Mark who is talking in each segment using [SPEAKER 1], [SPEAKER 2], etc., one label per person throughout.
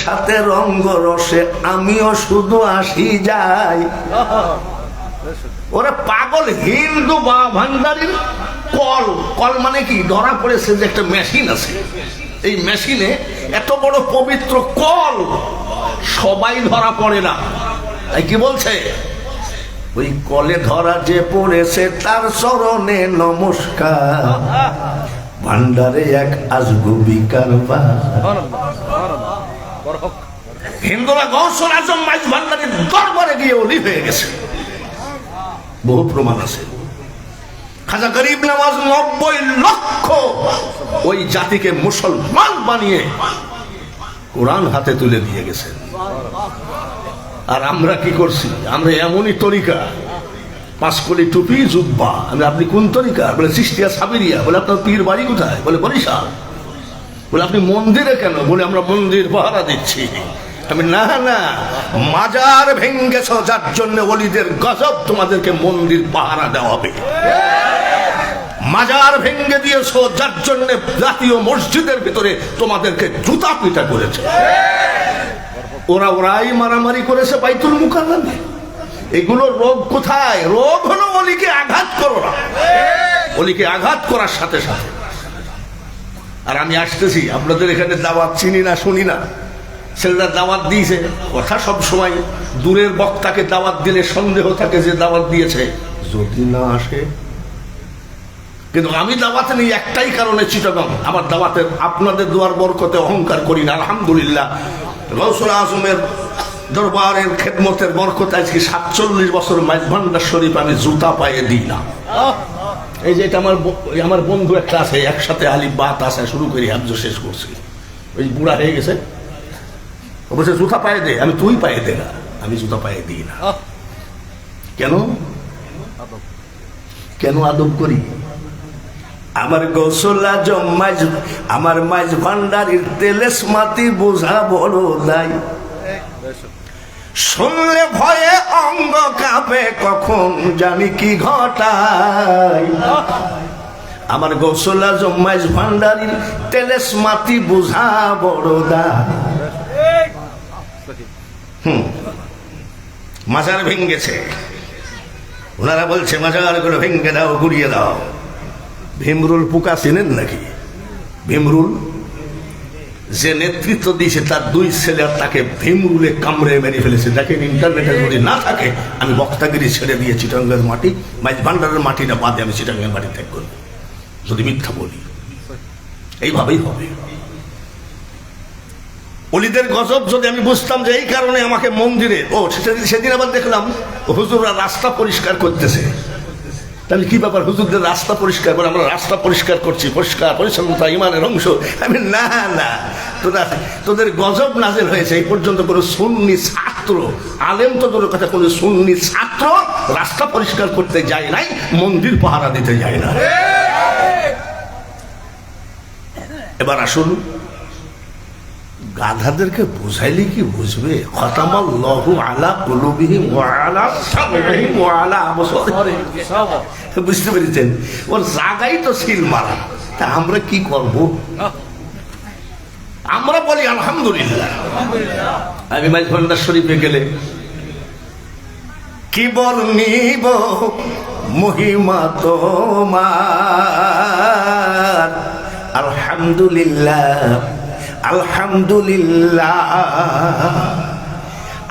[SPEAKER 1] সাথে রঙ্গ রসে আমিও শুধু আসি যাই। ওরা পাগল হিন্দু বা ভান্ডারির কল। কল মানে কি? ধরা পড়েছে যে একটা মেশিন আছে, এই মেশিনে এত বড় পবিত্র কল সবাই ধরা পড়ে না। তাই কি বলছে? ওই কলে ধরা যে পড়েছে তার চরণে নমস্কার, ভান্ডারে এক আজগুবি কারবার। হিন্দুরা গৌসুল আজম মাইজ ভান্ডারের দরবারে গিয়ে ওলি হয়ে গেছে, বহু প্রমাণ আছে। খাজা গরিব নওয়াজ 90 লক্ষ ওই জাতিকে মুসলমান বানিয়ে কোরআন হাতে তুলে দিয়ে গেছেন। আর আমরা কি করছি? আমরা এমনই তরিকা, 5 কোটি টুপি জুব্বা। আপনি কোন তরিকা? বলে চিশতিয়া সাবিরিয়া। বলে আপনার পীর বাড়ি কোথায়? বলে বরিশাল। বলে আপনি মন্দিরে কেন? বলে আমরা মন্দির পাহারা দিচ্ছি। আমি না না, মাজার ভেঙ্গেছ যার জন্য ওলিদের গজব, তোমাদেরকে মন্দির পাহারা দেওয়া হবে। মাজার ভেঙ্গে দিয়েছো যার জন্য জাতীয় মসজিদের ভিতরে তোমাদেরকে জুতা পিটা করেছে। ওরাই মারামারি করেছে বাইতুল মুকাররমে। এগুলো রোগ কোথায়? রোগ হলো ওলিকে আঘাত করো না, ওলিকে আঘাত করার সাথে সাথে। আর আমি আসতেছি, আপনাদের এখানে দাওয়াত চিনি না, শুনি না। ছেলেরা দাওয়াত দিয়েছে, কথা সব সময় দূরের বক্তাকে দাওয়াত দিলে সন্দেহ থাকে যে দাওয়াত দিয়েছে, যদি না আসে। কিন্তু আমি দাওয়াতে নেই একটাই কারণে, চিটাগাং। আমার দাওয়াতের আপনাদের দোয়ার বরকতে অহংকার করি না, আলহামদুলিল্লাহ। গৌসুল আজমের দরবারের খেদমতের বরকতে আজকে 47 বছর মাইজ ভান্ডার শরীফ আমি জুতা পায়ে দিই না। এই যে এটা আমার বন্ধু একটা আছে, একসাথে আলিফ বাত আসা শুরু করি, হাফজ শেষ করছি। ওই বুড়া হয়ে গেছে, বলছে জুতা পায়ে দে। আমি তুই পায়ে দে না, আমি জুতা পায়ে দিই না। কেন? কেন আদব করি? আমার গৌসুল আজম মাইজ, আমার মাইজ ভান্ডারির তেলেস মাটি বোঝা বড় দায়। শুনলে ভয়ে অঙ্গ কাঁপে, কখন জানি কি ঘটায়। আমার গৌসুল আজম মাইজ ভান্ডারির তেলেস মাটি বোঝা বড় দায়। মাজার ভেঙ্গেছে, ওনারা বলছে মাজার গুলো ভেঙ্গে দাও, গুড়িয়ে দাও। ভীমরুল পোকা চেনেন নাকি? ভীমরুল যে নেতৃত্ব দিয়েছে তার 2 ছেলে তাকে ভীমরুলে কামড়ে মেরে ফেলেছে। দেখেন, ইন্টারনেটে যদি না থাকে, আমি বক্তাগিরি ছেড়ে দিয়ে চিটাঙ্গের মাটি, মাইজ ভান্ডারের মাটিটা বাদে আমি চিটাঙ্গের মাটি ত্যাগ করব যদি মিথ্যা বলি। এইভাবেই হবে। ওলিদের গজব যদি আমি বুঝতাম যে এই কারণে আমাকে মন্দিরে, সেদিন আবার দেখলাম হুজুররা রাস্তা পরিষ্কার করতেছে। তাহলে কি ব্যাপার? হুজুরদের রাস্তা পরিষ্কার করে, আমরা রাস্তা পরিষ্কার করছি, পরিষ্কার পরিচ্ছন্নতা ইমানের অংশ। আমি না না, তোদের গজব নাজেল হয়েছে। এই পর্যন্ত কোনো সুন্নি ছাত্র, আলেম তো তোর কথা, কোনো সুন্নি ছাত্র রাস্তা পরিষ্কার করতে যায় নাই, মন্দির পাহারা দিতে যায় না। এবার আসুন, গাধাদেরকে বুঝাইলে কি বুঝবে? খতামাল্লাহু আলা কুলুবিহিম ওয়া আলা সামইহিম ওয়া আলা আবসারিহিম। বুঝতে পেরেছেন? ওর জায়গাই তো সিল মারা। তা আমরা কি করব? আমরা বলি আলহামদুলিল্লাহ। আমি মাইজ ভান্ডার শরীফে গেলে কি বর্ণিব মহিমা তোমার, আলহামদুলিল্লাহ আলহামদুলিল্লাহ।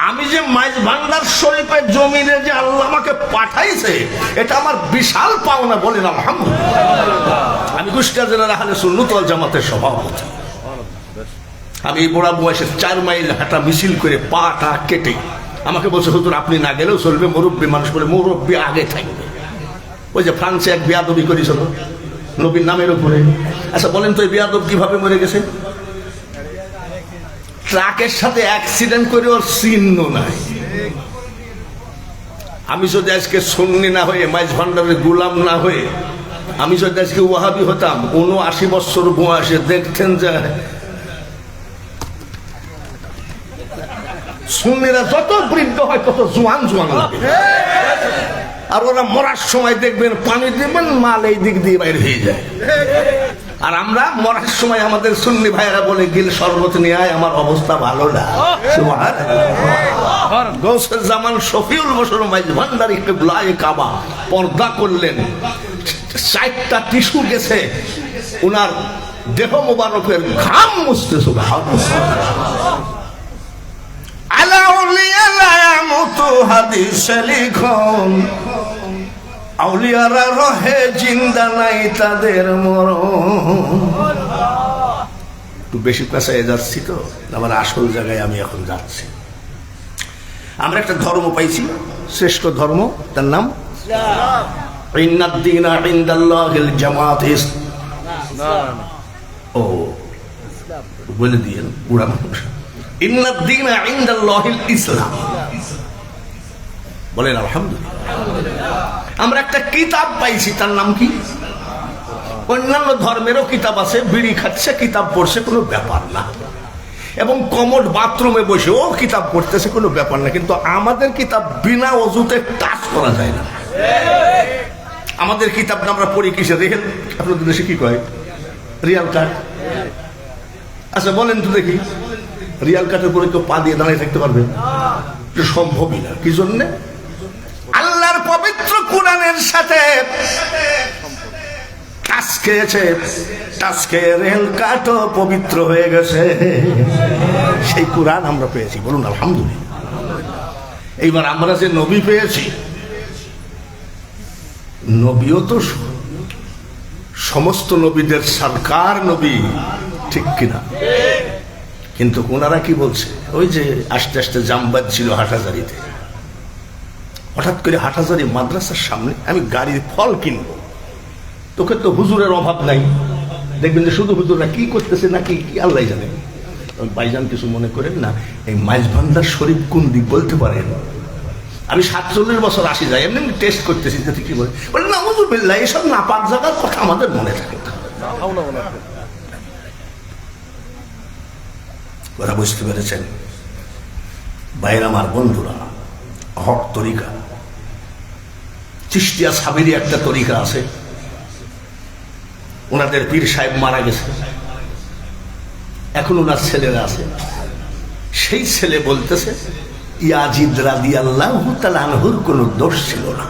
[SPEAKER 1] আমি যে মাইজ ভান্ডার শরীফের জমিনে যে আল্লাহ আমাকে পাঠাইছে, এটা আমার বিশাল পাওনা, বলেন আলহামদুলিল্লাহ। আমি কুষ্টিয়া জেলার আহলে সুন্নাত ওয়াল জামাতের সভাপতি। আমি এই বুড়া বয়সে 4 মাইল হাঁটা মিছিল করে পাটা কেটে, আমাকে বলছে হুজুর আপনি না গেলেও চলবে, মুরব্বী মানুষ বলে মুরব্বী আগে থাকবে। ওই যে ফ্রান্সে এক বেয়াদবি করেছিল নবীর নামের উপরে। আচ্ছা বলেন তো, এই বেয়াদব কিভাবে মরে গেছে? ট্রাকের সাথে অ্যাক্সিডেন্ট করে, ওর চিহ্ন নাই। আমি যদি আজকে সুন্নি না হয়ে, মাইজ ভান্ডারের গোলাম না হয়ে, আমি যদি আজকে ওয়াহাবি হতাম, 79 বছর বয়সে দেখতেন যে সুন্নিরা যত বৃদ্ধ হয় তত জোয়ান জোয়ান লাগে। আর ওরা মরার সময় দেখবেন পানি দিবেন, মাল এই দিক দিয়ে বাইরে হয়ে যায়। আর আমরা মরার সময় আমাদের সুন্নি ভাইয়েরা বলে গিল শরবত নিয়ে আয়, আমার অবস্থা ভালো না। গৌসে জামান শফিউল বসর মাইজ ভান্ডারী কিবলায়ে কাবা পর্দা করলেন, 4টা টিস্যু গেছে উনার দেহ মোবারকের ঘাম মুছতে। হাদিসে লিখন আউলিয়ারা রহে জিন্দা নাই তাদের মরণ। একটু বেশি পেশায় যাচ্ছি তো, আমার আসল জায়গায় আমি এখন যাচ্ছি। আমরা একটা ধর্ম পাইছি, শ্রেষ্ঠ ধর্ম, তার নাম ইন্নাদ-দীনা ইনদাল্লাহিল জামাত। ও বলে দিয়েন পুরা মানুষ, ইন্নাদ-দীনা ইনদাল্লাহিল ইসলাম। বলেন আলহামদুলিল্লাহ। আমরা একটা কিতাব পাইছি, তার নাম কি? অন্যান্য ধর্মেরও কিতাব আছে, বিড়ি খাচ্ছে কিতাব পড়ছে, কোনো ব্যাপার না, এবং কমোড বাথরুমে বসে ও কিতাব পড়তেছে, কোনো ব্যাপার না। কিন্তু আমাদের কিতাব বিনা অজুতে টাচ করা যায় না। আমাদের কিতাব আমরা পড়ি কিসে? রিয়েল, আপনাদের দেশে কি কয়? রিয়াল কাঠ। আচ্ছা বলেন তো দেখি, রিয়াল কাঠের উপরে কেউ পা দিয়ে দাঁড়িয়ে থাকতে পারবে? সম্ভবই না। কি জন্যে? আল্লাহর পবিত্র কোরআনের সাথে টাচ খেয়েছে, টাচ খেয়ে রেল কাঠও পবিত্র হয়ে গেছে। সেই কোরআন আমরা পেয়েছি, বলুন আলহামদুলিল্লাহ। এইবার আমরা যে নবী পেয়েছি, নবীও তো সমস্ত নবীদের সরকার নবী, ঠিক কিনা? কিন্তু ওনারা কি বলছে? ওই যে আস্তে আস্তে জামবাদ ছিল হাটাজারিতে, হঠাৎ করে হাটাজারি মাদ্রাসার সামনে আমি গাড়ির ফল কিনবো, তোকে তো হুজুরের অভাব নাই, দেখবেন যে শুধু হুজুররা কি করতেছে নাকি কি আল্লাহ জানে। ভাইজান কিছু মনে করেন না, এই মাইজভান্ডার শরীফ কোন দিক বলতে পারেন? আমি 47 বছর আসি যাই, এমনি টেস্ট করতেছি যে কি বলে, বলে না হুজুবিল্লাহ, এসব নাপাক জায়গার কথা আমাদের মনে থাকে না। কথা বুঝতে পেরেছেন? ভাইয়ের আমার বন্ধুরা, হক তরিকা, চিশতিয়া সাবিরি একটা তরিকা আছে, ওনাদের পীর সাহেব মারা গেছে, এখন ওনার ছেলেরা আছে। সেই ছেলে বলতেছে ইয়াজিদ রাদিয়াল্লাহু তাআলা আনহুর কোনো দোষ ছিল না।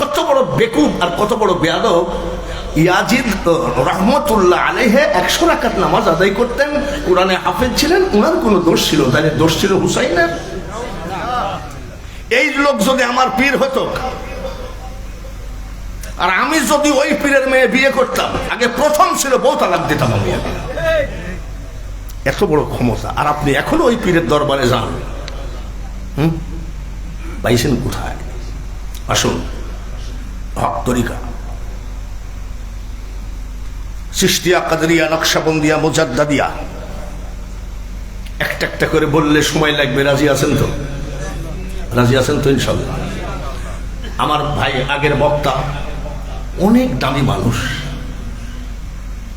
[SPEAKER 1] কত বড় বেকুব আর কত বড় বেয়াদব! ইয়াজিদ রহমতুল্লাহ আলাইহি 100 রাকাত নামাজ আদায় করতেন, কোরআনে হাফেজ ছিলেন, ওনার কোনো দোষ ছিল? তাহলে দোষ ছিল হুসাইনের। এই লোক যদি আমার পীর হতো, আর আমি যদি ওই পীরের মেয়ে বিয়ে করতাম, আগে প্রথম ছিল বউ তালাক দিতাম আমি। এত বড় ক্ষমতা, আর আপনি এখনো ওই পীরের দরবারে যান। পাইছেন কোথায়? আসুন, হক তরিকা, চিশতিয়া, কাদরিয়া, নকশবন্দিয়া, মুজাদ্দাদিয়া, একটা একটা করে বললে সময় লাগবে। রাজি আছেন তো? রাজি আছেন তো ইনশাল্লাহ? আমার ভাই আগের বক্তা অনেক দামি মানুষ,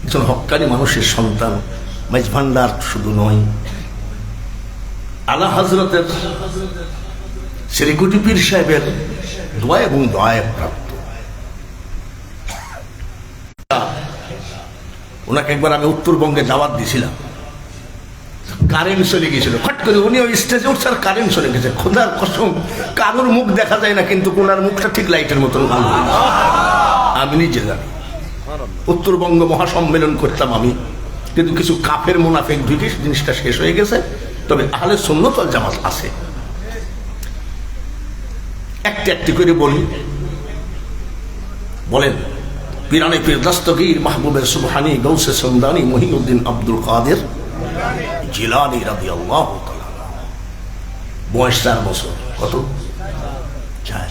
[SPEAKER 1] একজন হক্কানি মানুষের সন্তান, মাইজভান্ডার শুধু নয়, আলা হযরতের শ্রীকুটি পীর সাহেবের দোয়া এবং দোয়ায় প্রাপ্ত। ওনাকে একবার আমি উত্তরবঙ্গে দাওয়াত দিয়েছিলাম, কারেন্ট চলে গেছিল, ফট করে উনি ওই স্টেজে উঠছে আর কারেন্ট চলে গেছে। খোদার কসম, কারোর মুখ দেখা যায় না, কিন্তু ওনার মুখটা ঠিক লাইটের মতন ভালো। আমি নিজে জানি, উত্তরবঙ্গ মহাসম্মেলন করতাম আমি, কিন্তু কিছু কাফের মুনাফিক ঢুকে জিনিসটা শেষ হয়ে গেছে। তবে আহলে সুন্নাত ওয়াল জামাত আছে। একটি একটি করে বলি। বলেন, পীরানে পীর দস্তগীর মাহবুবে সুবহানি গৌসে সুমদানি মহিউদ্দিন আব্দুল কাদের জিলানী রাদিয়াল্লাহু তাআলা, বয়স 4 বছর। কত? 4।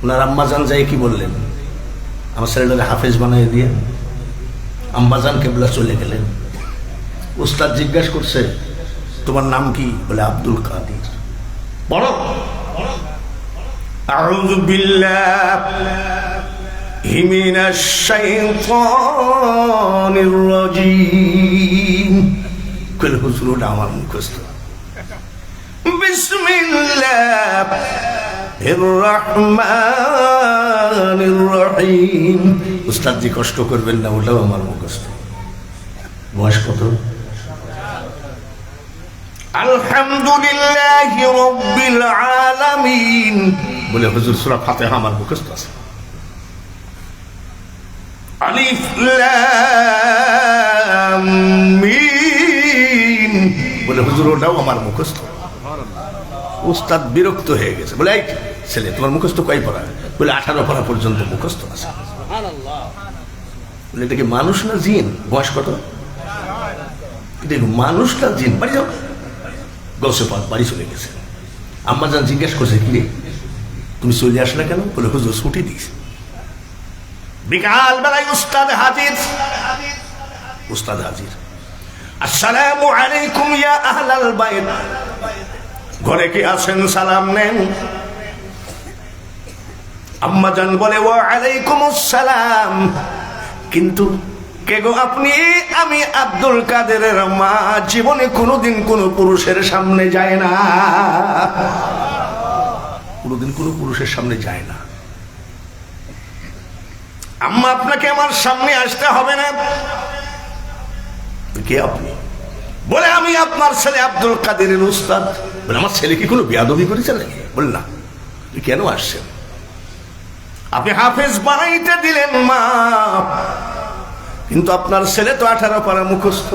[SPEAKER 1] ওনার আম্মাজান যাই কি বললেন, আমার ছেলেটাকে হাফেজ বানিয়ে দিয়ে আম্মাজান কেবলা চলে গেলেন। উস্তাদ জিজ্ঞাসা করছে, তোমার নাম কি? বলে আব্দুল কাদের। বড় আউযু বিল্লাহি মিনাশ শাইতানির রাজীম। কইলে হুজুরটা আমার মুখস্থ। বিসমিল্লাহির রহমানির রহিম। উস্তাদজি কষ্ট করবেন না, ওটাও আমার মুখস্থ। বয়স কত? আলহামদুলিল্লাহি রাব্বিল আলামিন বলে হুজুর সূরা ফাতিহা আমার মুখস্থ আছে। আলিফ লাম মিম বলে হুজুর ওটাও আমার মুখস্থ। উস্তাদ বিরক্ত হয়ে গেছে, বলে এই ছেলে তোমার মুখস্থ কয় পড়া? বলে 18 পড়া পর্যন্ত মুখস্থ আছে। বলে এটা কি মানুষ না জিন? বয়স কত? মানুষ না জিন? বাড়ি যাও। গৌসে পাক বাড়ি চলে গেছে। আম্মা জান জিজ্ঞেস করছে, কি রে তুমি চলে আসলে কেন? বলে হুজুর ছুটি দিয়েছে। বিকাল বেলায় উস্তাদ হাজির। উস্তাদ হাজির। আসসালামু আলাইকুম ইয়া আহলাল বাইত। ঘরে কি আছেন? সালাম নেন। আম্মা জান বলে ওয়া আলাইকুমুস সালাম। কিন্তু কে গো আপনি? আমি আব্দুল কাদেরের মা। জীবনে কোনোদিন কোন পুরুষের সামনে যায় না, কোনোদিন কোন পুরুষের সামনে যায় না। আম্মা আপনাকে আমার সামনে আসতে হবে না। কে আপনি? বলে আমি আপনার ছেলে আব্দুল কাদেরের উস্তাদ। বলে আমার ছেলে কি কোনো বেয়াদবি করেছে নাকি? বলে না। কেন আসছেন? আপনি হাফেজ বানাইতে দিলেন মা, কিন্তু আপনার ছেলে তো 18 পারা মুখস্থ।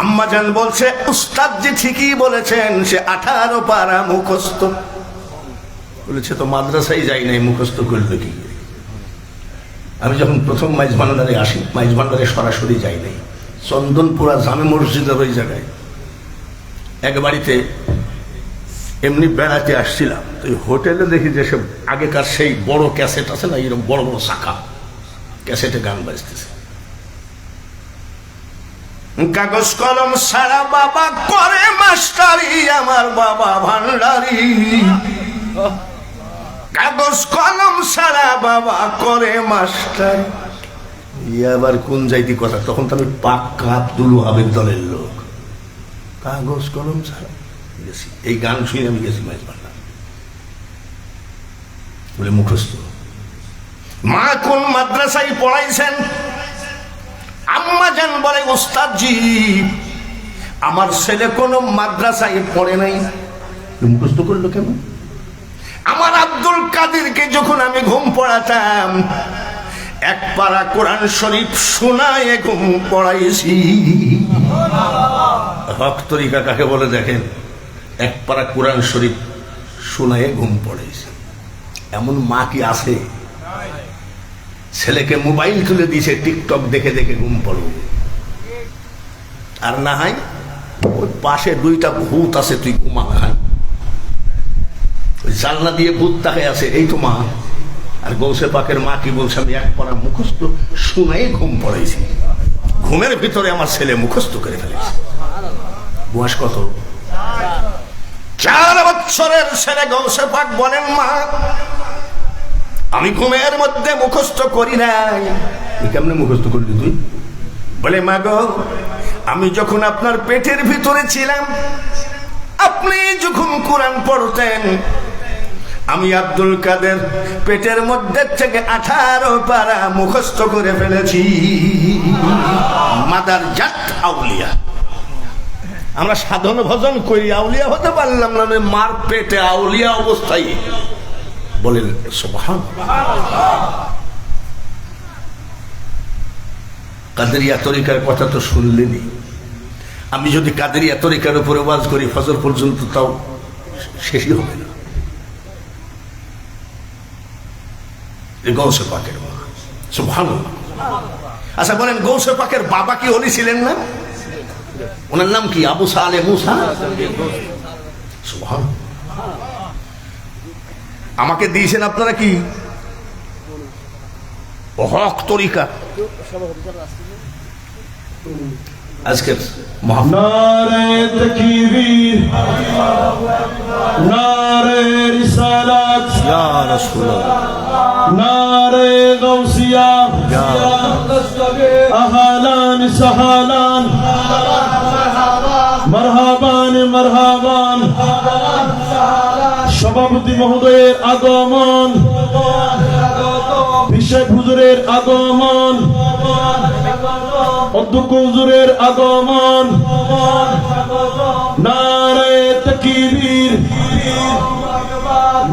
[SPEAKER 1] আম্মা জান বলছে উস্তাদ জি ঠিকই বলেছেন, সে 18 পারা মুখস্থ। বলেছে তো মাদ্রাসায় যাই নাই, মুখস্থ করলো কি? আমি যখন প্রথম মাইজ ভান্ডারে আসি, মাইজ ভান্ডারে সরাসরি যাই নাই, চন্দনপুরা জামে মসজিদের ওই জায়গায় এক বাড়িতে এমনি বেড়াতে আসছিলাম। তো হোটেলে দেখি যে সব আগেকার সেই বড় ক্যাসেট আছে না, এরকম বড় বড় শাখা ক্যাসেটে গান বাজতেছে। কাগজ কলম ছাড়া বাবা করে মাস্টারি, আমার বাবা ভান্ডারি। কাগজ কলম ছাড়া বাবা করে মাস্টার। আবার কোন যাইতি কথা, তখন তো আমি পাক্কা আব্দুল ওয়াহাবের দলের লোক। কাগজ কলম ছাড়া গেছি, এই গান শুনে আমি গেছি মাইজ ভান্ডার। বলে মুখস্থ। মা কোন মাদ্রাসায় পড়াইছেন? আম্মা জান বলে উস্তাদ জি আমার ছেলে কোন মাদ্রাসায় পড়ে নাই। মুখস্থ করলো কেন? আমার আব্দুল কাদেরকে যখন আমি ঘুম পড়াতাম, এক পারা কোরআন শরীফ শোনায় ঘুম পড়াইছি। হক তরিকা কাকে বলে দেখেন? এক পারা কোরআন শরীফ শোনায় ঘুম পড়াইছি। এমন মা কি আছে? ছেলেকে মোবাইল তুলে দিয়েছে, টিকটক দেখে দেখে ঘুম পড়ো। আর না হয় ওই পাশে 2টা ভূত আছে, তুই ঘুমা খাই, ওই জানলা দিয়ে ভূত তাকে আছে, এই তো মা। আর গৌসে পাকের মা কি বলছে? আমি এক পারা মুখস্থ শুনাই ঘুম পড়াইছি। ঘুমের ভিতরে আমার ছেলে মুখস্থ করে ফেলেছে। বয়স কত? 4 বছরের ছেলে। গৌসে পাক বলেন মা আমি ঘুমের মধ্যে মুখস্থ করি নাই। কেমনে মুখস্থ করলি তুই? বলে মা গো আমি যখন আপনার পেটের ভিতরে ছিলাম, আপনি যখন কোরআন পড়তেন, আমি আব্দুল কাদের পেটের মধ্যে থেকে 18 পারা মুখস্থ করে ফেলেছি। মাদার জাত আউলিয়া। আমরা সাধন ভজন করি, আউলিয়া হতে পারলাম না, মার পেটে আউলিয়া অবস্থায়। বলেন সুবহানাল্লাহ। কাদেরিয়া তরিকার কথা তো শুনলেনি। আমি যদি কাদেরিয়া তরিকার উপরে ওয়াজ করি ফজর পর্যন্ত, তাও শেষই হবে না। গৌসে পাকের মা, সুবহানাল্লাহ। আচ্ছা বলেন গৌসে পাকের বাবা কি ওলি ছিলেন না? ওনার নাম কি? আবু সালে মুসা। সুবহানাল্লাহ। আমাকে দিয়েছেন আপনারা কি? হক তরিকা। আজকের
[SPEAKER 2] নারে তাকবীর, নারে রিসালাত,
[SPEAKER 1] ইয়া রাসূলুল্লাহ,
[SPEAKER 2] নারে গাউসিয়া, আহলান সাহালান, মারহাবান মারহাবান। সভাপতি মহোদয়ের আগমন, পিসাব হুজুরের আগমন, অধ্যক্ষ হুজুরের আগমন, নারে তাকবীর,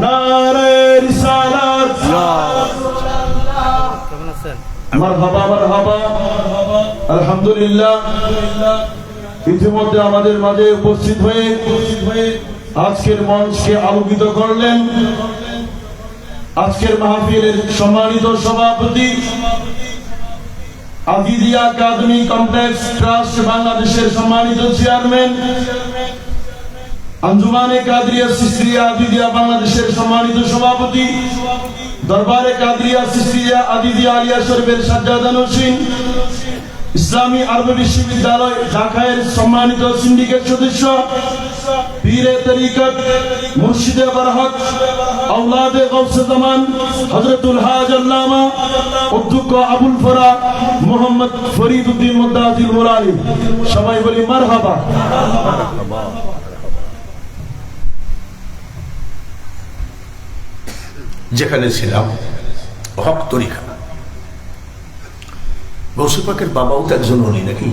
[SPEAKER 2] নারে রিসালাত, মারহাবা মারহাবা। আলহামদুলিল্লাহ, ইতিমধ্যে আমাদের মাঝে উপস্থিত হয়ে আজকের মঞ্চকে আলোকিত করলেন আজকের মাহফিলের সম্মানিত সভাপতি, আজিদিয়া একাডেমি কমপ্লেক্স ট্রাস্ট বাংলাদেশের সম্মানিত চেয়ারম্যান, আঞ্জুমানে কাদরিয়া সিস্তিয়া আজিদিয়া বাংলাদেশের সম্মানিত সভাপতি, দরবারে কাদরিয়া সিস্তিয়া আজিদিয়া আলিয়া শরীফের সাজ্জাদা নসীন, ইসলামী আরবি বিশ্ববিদ্যালয় ঢাকার সম্মানিত সিন্ডিকেট সদস্য, পীরে তরিকত মুর্শিদে বরহক আওলাদে গৌসে জামান হযরতুল হাজ আল্লামা অধ্যক্ষ আবুল ফরা মোহাম্মদ ফরিদ উদ্দিন মুদাজিল মুরালি, সবাই বলি মারহাবা।
[SPEAKER 1] যেখানে ছিলাম হক তরিকা, গৌসে পাকের বাবাও তো একজন অলি নাকি?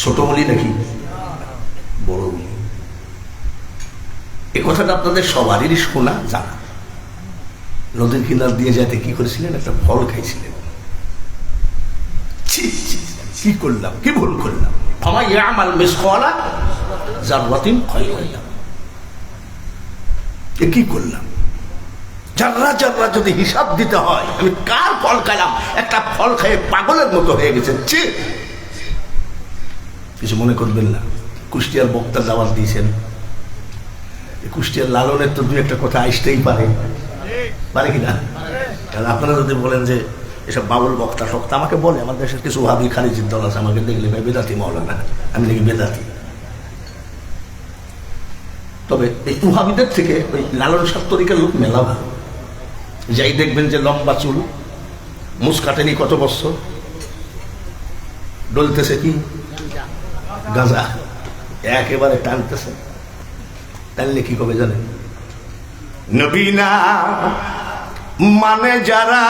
[SPEAKER 1] ছোট অলি নাকি বড় অলি? এ কথাটা আপনাদের সবারই শোনা জানা। নদীর কিনার দিয়ে যেতে কি করেছিলেন? একটা ফল খাইছিলেন। ছি, ছি, কি করলাম, কি ভুল করলাম? আমার ইয়ামাল মিসকালা যাররাতিন খায়রান ইয়ারা। এ কি করলাম? যাররা যাররা যদি হিসাব দিতে হয়, আমি কার ফল খাইলাম? একটা ফল খেয়ে পাগলের মতো হয়ে গেছে। ছি, কিছু মনে করবেন না। কুষ্টিয়ার বক্তা দাওয়াত দিয়েছেন, কুষ্টিয়ার লালনের তো দু একটা কথা আসতেই পারে, পারে কিনা? কারণ আপনারা যদি বলেন যে এসব বাবুল বক্তা সক্তা, আমাকে বলে আমার দেশের কিছু ভাবি খারিজির দল আছে, আমাকে দেখলে ভাই বেদাতি মৌলানা, আমি দেখি বেদাতি। তবে এই উহাবিদের থেকে ওই লালন সাহ তরিকার লোক মেলা ভালো। যাই দেখবেন যে লম্বা চুল, মুছ কাটেনি কত বছর, ডলতেছে কি গাঁজা, একেবারে টানতেছে। টানলে কি কবে জানেন? নবীনা মানে যারা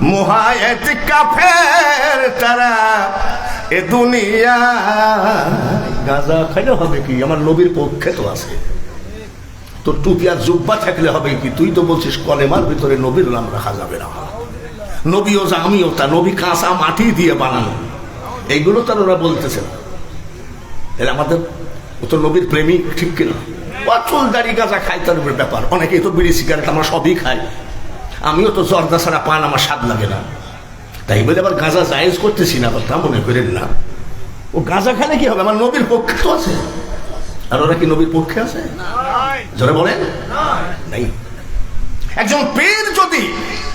[SPEAKER 1] মুহায়েত কাফের তারা এ দুনিয়া। গাঁজা খাইলে হবে কি? আমার নবীর পক্ষে তো আছে। তোর টুপি আর জুব্বা থাকলে হবে কি? তুই তো বলছিস কলেমার ভিতরে নবীর নাম রাখা যাবে না। নবীও যা আমিও তা, নবী কাঁচা মাটি দিয়ে বানানো, এইগুলো তার ওরা বলতেছে না। তাহলে আমাদের ও তো নবীর প্রেমিক, ঠিক কিনা? চুল দাড়ি গাঁজা খাই তার ব্যাপার। অনেকেই তো বিড়ি সিগারেট আমরা সবই খাই, আমিও তো জর্দা ছাড়া পান আমার স্বাদ লাগে না। তাই বলে আবার গাঁজা জায়েজ করতেছি না, তা মনে করেন না। ও গাঁজা খালে কি হবে? আমার নবীর পক্ষে তো আছে। আর ওরা কি নবীর পক্ষে আছে? জোরে বলেন নাই। একজন পীর যদি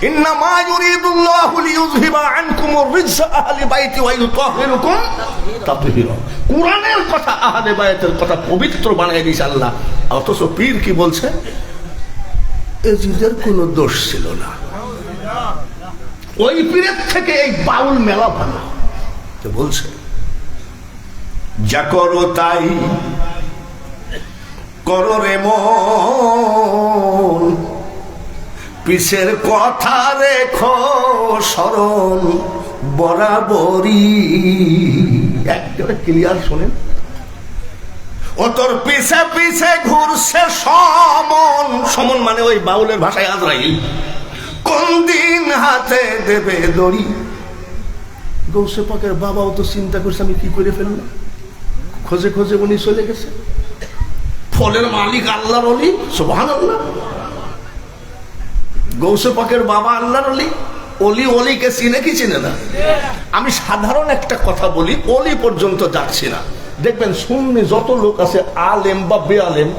[SPEAKER 1] ইন্নামা ইউরিদুল্লাহু লিইউযহিবা আনকুমুর রিজসা আহলি বাইতি ওয়া ইউতাহহিরুকুম তাতহীরা, কুরআনের কথা, আহলে বাইতের কথা পবিত্র বানায় দিয়েছে আল্লাহ। অথচ পীর কি বলছে? এজিদের কোনো দোষ ছিল না। ওই পীরের থেকে এই বাউল মেলা ভালো। তো বলছে যা করো তাই করো রে মন, পিছের কথা রেখো স্মরণ বরাবরই। একেবারে ক্লিয়ার শোনেন। ও তোর পিছে পিছে ঘুরছে সমন। সমন মানে ওই বাউলের ভাষায় আজরাইল। কোন দিন হাতে দেবে দড়ি? গৌসে পাকের বাবাও তো চিন্তা করছে আমি কি করে ফেললাম। খোঁজে খোঁজে উনি চলে গেছে। ফলের মালিক আল্লাহর ওলি, সুবহানাল্লাহ। গৌসে পাকের বাবা আল্লাহর ওলি। অলি অলিকে চিনে কি চিনে না? আমি সাধারণ একটা কথা বলি, অলি পর্যন্ত যাচ্ছি না। দেখবেন সুন্নি যত লোক আছে, আলেম বা বেআলেম,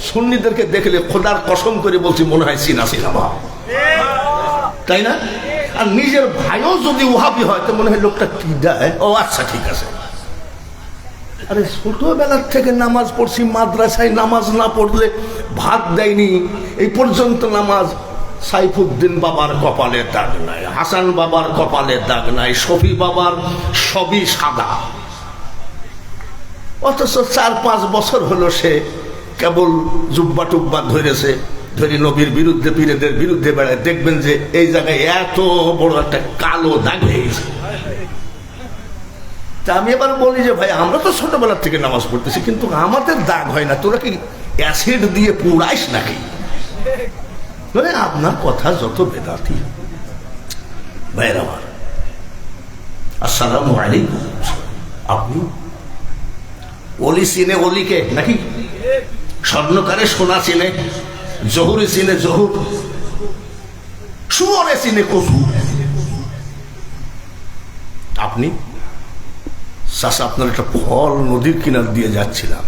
[SPEAKER 1] সুন্নিদেরকে দেখলে খোদার কসম করে বলছি মনে হয় চিনা চিনা ভাব, তাই না? আর নিজের ভাইও যদি ওহাবি হয় তো মনে হয় লোকটা কি দেয়, ও আচ্ছা ঠিক আছে। আরে ছোটবেলার থেকে নামাজ পড়ছি, মাদ্রাসায় নামাজ না পড়লে ভাত দেয়নি, এই পর্যন্ত নামাজ। সাইফুদ্দিন বাবার কপালে দাগ নাই, হাসান বাবার কপালে দাগ নাই, শফি বাবার সবই সাদা। অথচ 4-5 বছর হলো সে কেবল জুব্বা টুব্বা ধরেছে, ধরে নবীর বিরুদ্ধে পীরেদের বিরুদ্ধে বেড়ায়, দেখবেন যে এই জায়গায় এত বড় একটা কালো দাগ হয়ে গেছে। তা আমি এবার বলি যে ভাই আমরা তো ছোটবেলার থেকে নামাজ পড়তেছি, কিন্তু আমাদের দাগ হয় না, তোরা কি অ্যাসিড দিয়ে পুড়াইস নাকি? মানে আপনার কথা যত বেদাতি। ভাইয়ের আমার, আসসালামু আলাইকুম। আপনি অলি চিনে অলিকে নাকি? স্বর্ণকারে সোনা চিনে, জহুরে চিনে জহুর, শুয়োরে চিনে কচু। আপনি চাষা আপনার একটা ফল নদীর কিনার দিয়ে যাচ্ছিলাম,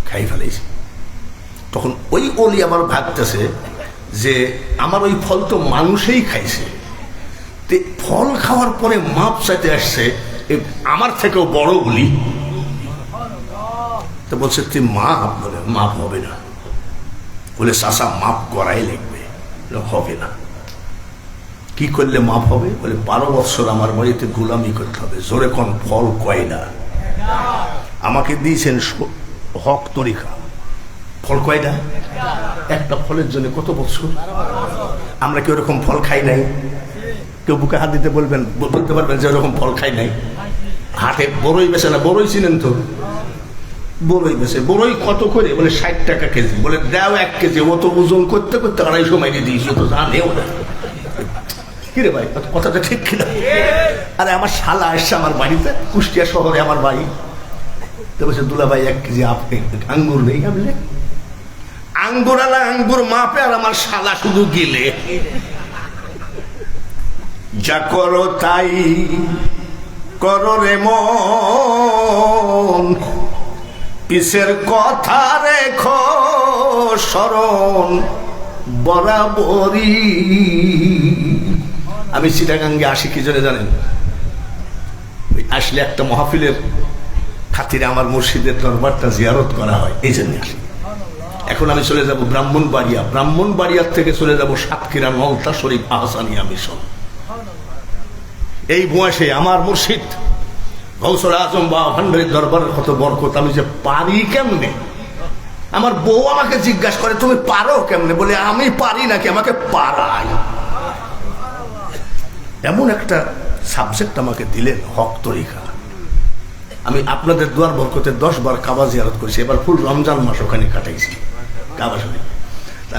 [SPEAKER 1] খাই ফেলেছি। তখন ওই অলি আবার ভাবতেছে যে আমার ওই ফল তো মানুষেই খাইছে, ফল খাওয়ার পরে মাপ চাইতে আসছে আমার থেকেও বড় অলি। তো বলছে তুই মাপ, বলে মাপ হবে না। বলে চাষা মাপ করাই লাগবে। হবে না। কি করলে মাপ হবে? বলে 12 বছর আমার বাড়িতে গোলামি করতে হবে। জোরে কোন ফল কয় না? আমাকে দিয়েছেন হক তরিকা, ফল কয়টা? একটা ফলের জন্য কত বছর? আমরা কি ওরকম ফল খাই নাই? কেউ বুকে হাত দিতে বলতে পারবেন যে ওরকম ফল খাই নাই? হাটে বড়ই বেছে না? বড়ই চিনেন তো? বড়ই বেছে। বড়ই কত করে? বলে 60 টাকা কেজি। বলে দাও 1 কেজি। ও তো ওজন করতে করতে 250 মাইনে দিয়েছি, তো জানেও না। কিরে ভাই, কথাটা ঠিক কিনা? আরে আমার শালা আসছে আমার বাড়িতে, কুষ্টিয়া শহরে আমার বাড়ি। তো বলছে দুলা ভাই 1 কেজি আঙ্গুর নেই? আমি আঙ্গুর আলা আঙ্গুর মাপে, আর আমার শালা শুধু গিলে। যা করো তাই করো রে মন, পিসের কথা রেখো স্মরণ বরাবরই। আমি চিটাগাঙ্গে আসি কি জন্য জানেন? আসলে একটা মাহফিলের খাতিরে আমার মুর্শিদের দরবারটা জিয়ারত করা হয়, এই জন্য আসি। এখন আমি চলে যাব ব্রাহ্মণবাড়িয়া, ব্রাহ্মণবাড়িয়ার থেকে চলে যাব সাতক্ষীরা নলতা শরীফ আহসানিয়া মিশন। এই বয়সে আমার মুর্শিদ গৌসুল আজম বা ভান্ডারীর দরবারের কত বরকত, আমি যে পারি কেমনে? আমার বউ আমাকে জিজ্ঞাসা করে তুমি পারো কেমনে? বলে আমি পারি নাকি, আমাকে পারাই। এমন একটা সাবজেক্ট আমাকে দিলেন, হক তরিকা। আমি আপনাদের দুয়ার বরকতে 10 বার কাবা জিয়ারত করেছি। এবার ফুল রমজান মাস ওখানে কাটাইছি কাবা শরীফ।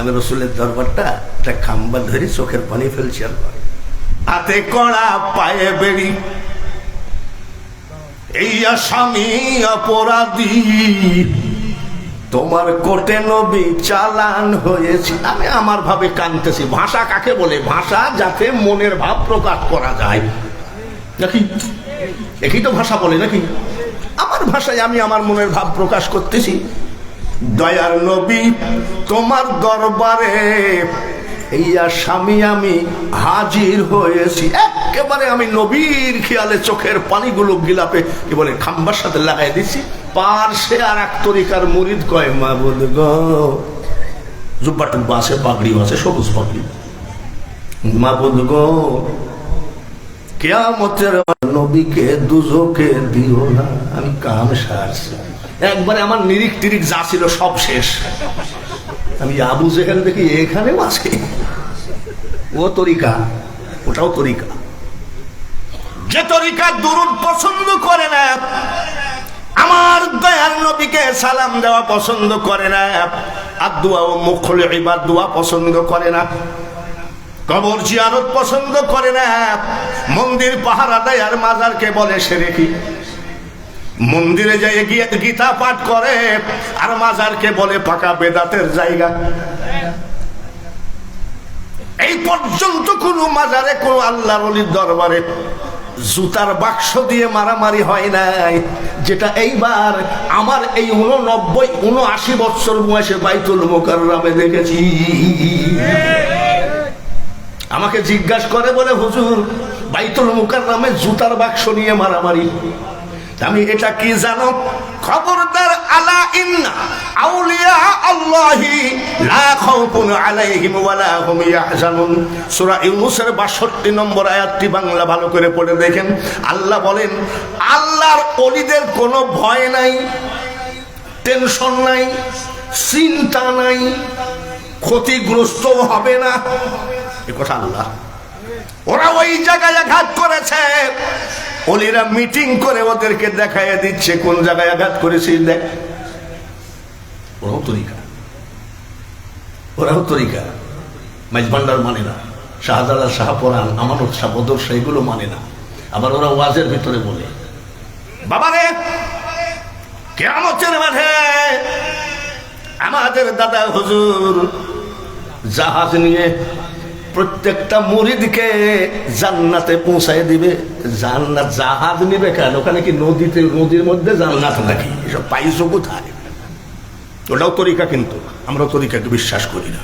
[SPEAKER 1] আমি রসুলের দরবারটা একটা খাম্বা ধরে চোখের পানি ফেলছি, আর হাতে কড়া পায়ে বেড়ি, এই আসামি অপরাধী, তোমার কোটে নবী চালান হয়েছি। আমি আমার ভাবে কানতেছি। ভাষা কাকে বলে? ভাষা যাতে মনের ভাব প্রকাশ করা যায় নাকি? একই তো ভাষা বলে নাকি? আমার ভাষায় আমি আমার মনের ভাব প্রকাশ করতেছি। দয়ার নবী তোমার দরবারে এই আসামি আমি হাজির হয়েছি। একেবারে আমি নবীর খেয়ালে চোখের পানিগুলো গিলাপে কি বলে খাম্বার সাথে লাগাই দিচ্ছি। পার্শ্বে আর এক তরিকার মুরিদ কয় মাবুদ গো, জুব্বা টুব্বা আছে, পাগড়িও আছে, সবুজ পাগড়ি। মাবুদ গো, কিয়ামতের নবীকে দুজকে দিও না। আমি কাম সারছি, একবারে আমার নিরিক টিরিক যা ছিল সব শেষ। আমি আবু জেহেল দেখি এখানেও আছে। ও তরিকা, ওটাও তরিকা। যে তরিকা দুরূদ পছন্দ করে না, আমার দয়াল নবীকে সালাম দেওয়া পছন্দ করে না, আর দোয়া ও মুখল ইবাদ দোয়া পছন্দ করে না, কবর জিয়ারত পছন্দ করে না, মন্দির পাহারা দেয় আর মাজারকে বলে সেরেকি। মন্দিরে যাই গিয়ে গীতা পাঠ করে আর মাজারকে বলে পাকা বেদাতের জায়গা। এই পর্যন্ত কোন মাজারে কোন আল্লাহর ওলির দরবারে জুতার বাক্স দিয়ে মারামারি হয় নাই, যেটা এইবার আমার এই 79 বছর বয়সে বাইতুল মুকাররমে দেখেছি। আমাকে জিজ্ঞাসা করে বলে হুজুর বাইতুল মুকাররমে জুতার বাক্স নিয়ে মারামারি। আমি এটা কি জানো? খবরদার, আলা ইন্না আউলিয়া আল্লাহি লা খাউফুন আলাইহিম ওয়ালা হুম ইয়াহজানুন। সূরা ইউনূসের 62 নম্বর আয়াতটি বাংলা ভালো করে পড়ে দেখেন। আল্লাহ বলেন, আল্লাহর ওলিদের কোনো ভয় নাই, টেনশন নাই, চিন্তা নাই, ক্ষতিগ্রস্ত হবে না, এ কথা আল্লাহ। ওরা ওই জায়গায় আঘাত করেছে, ওলিরা মিটিং করে ওদেরকে দেখাইয়া দিচ্ছে কোন জায়গায় আঘাত করেছিস দেখ। ওরাও তরিকা, ওরাও তরিকা। মাইজভান্ডার মানে না, শাহজালাল, শাহপরান, আমানত শাহ, বদর শাহ, এগুলো মানে না। আবার ওরা ওয়াজের ভিতরে বলে বাবারে কিয়ামতের মাঠে আমাদের দাদা হুজুর জাহাজ নিয়ে প্রত্যেকটা মুরিদকে জান্নাতে পৌঁছায় দিবে। জান্নাত জাহাজ নিবে কেন? ওখানে কি নদীতে, নদীর মধ্যে জান্নাত নাকি? এসব পাইছো কোথায়? ওটাও তরিকা, কিন্তু আমরা তরিকাকে বিশ্বাস করি না।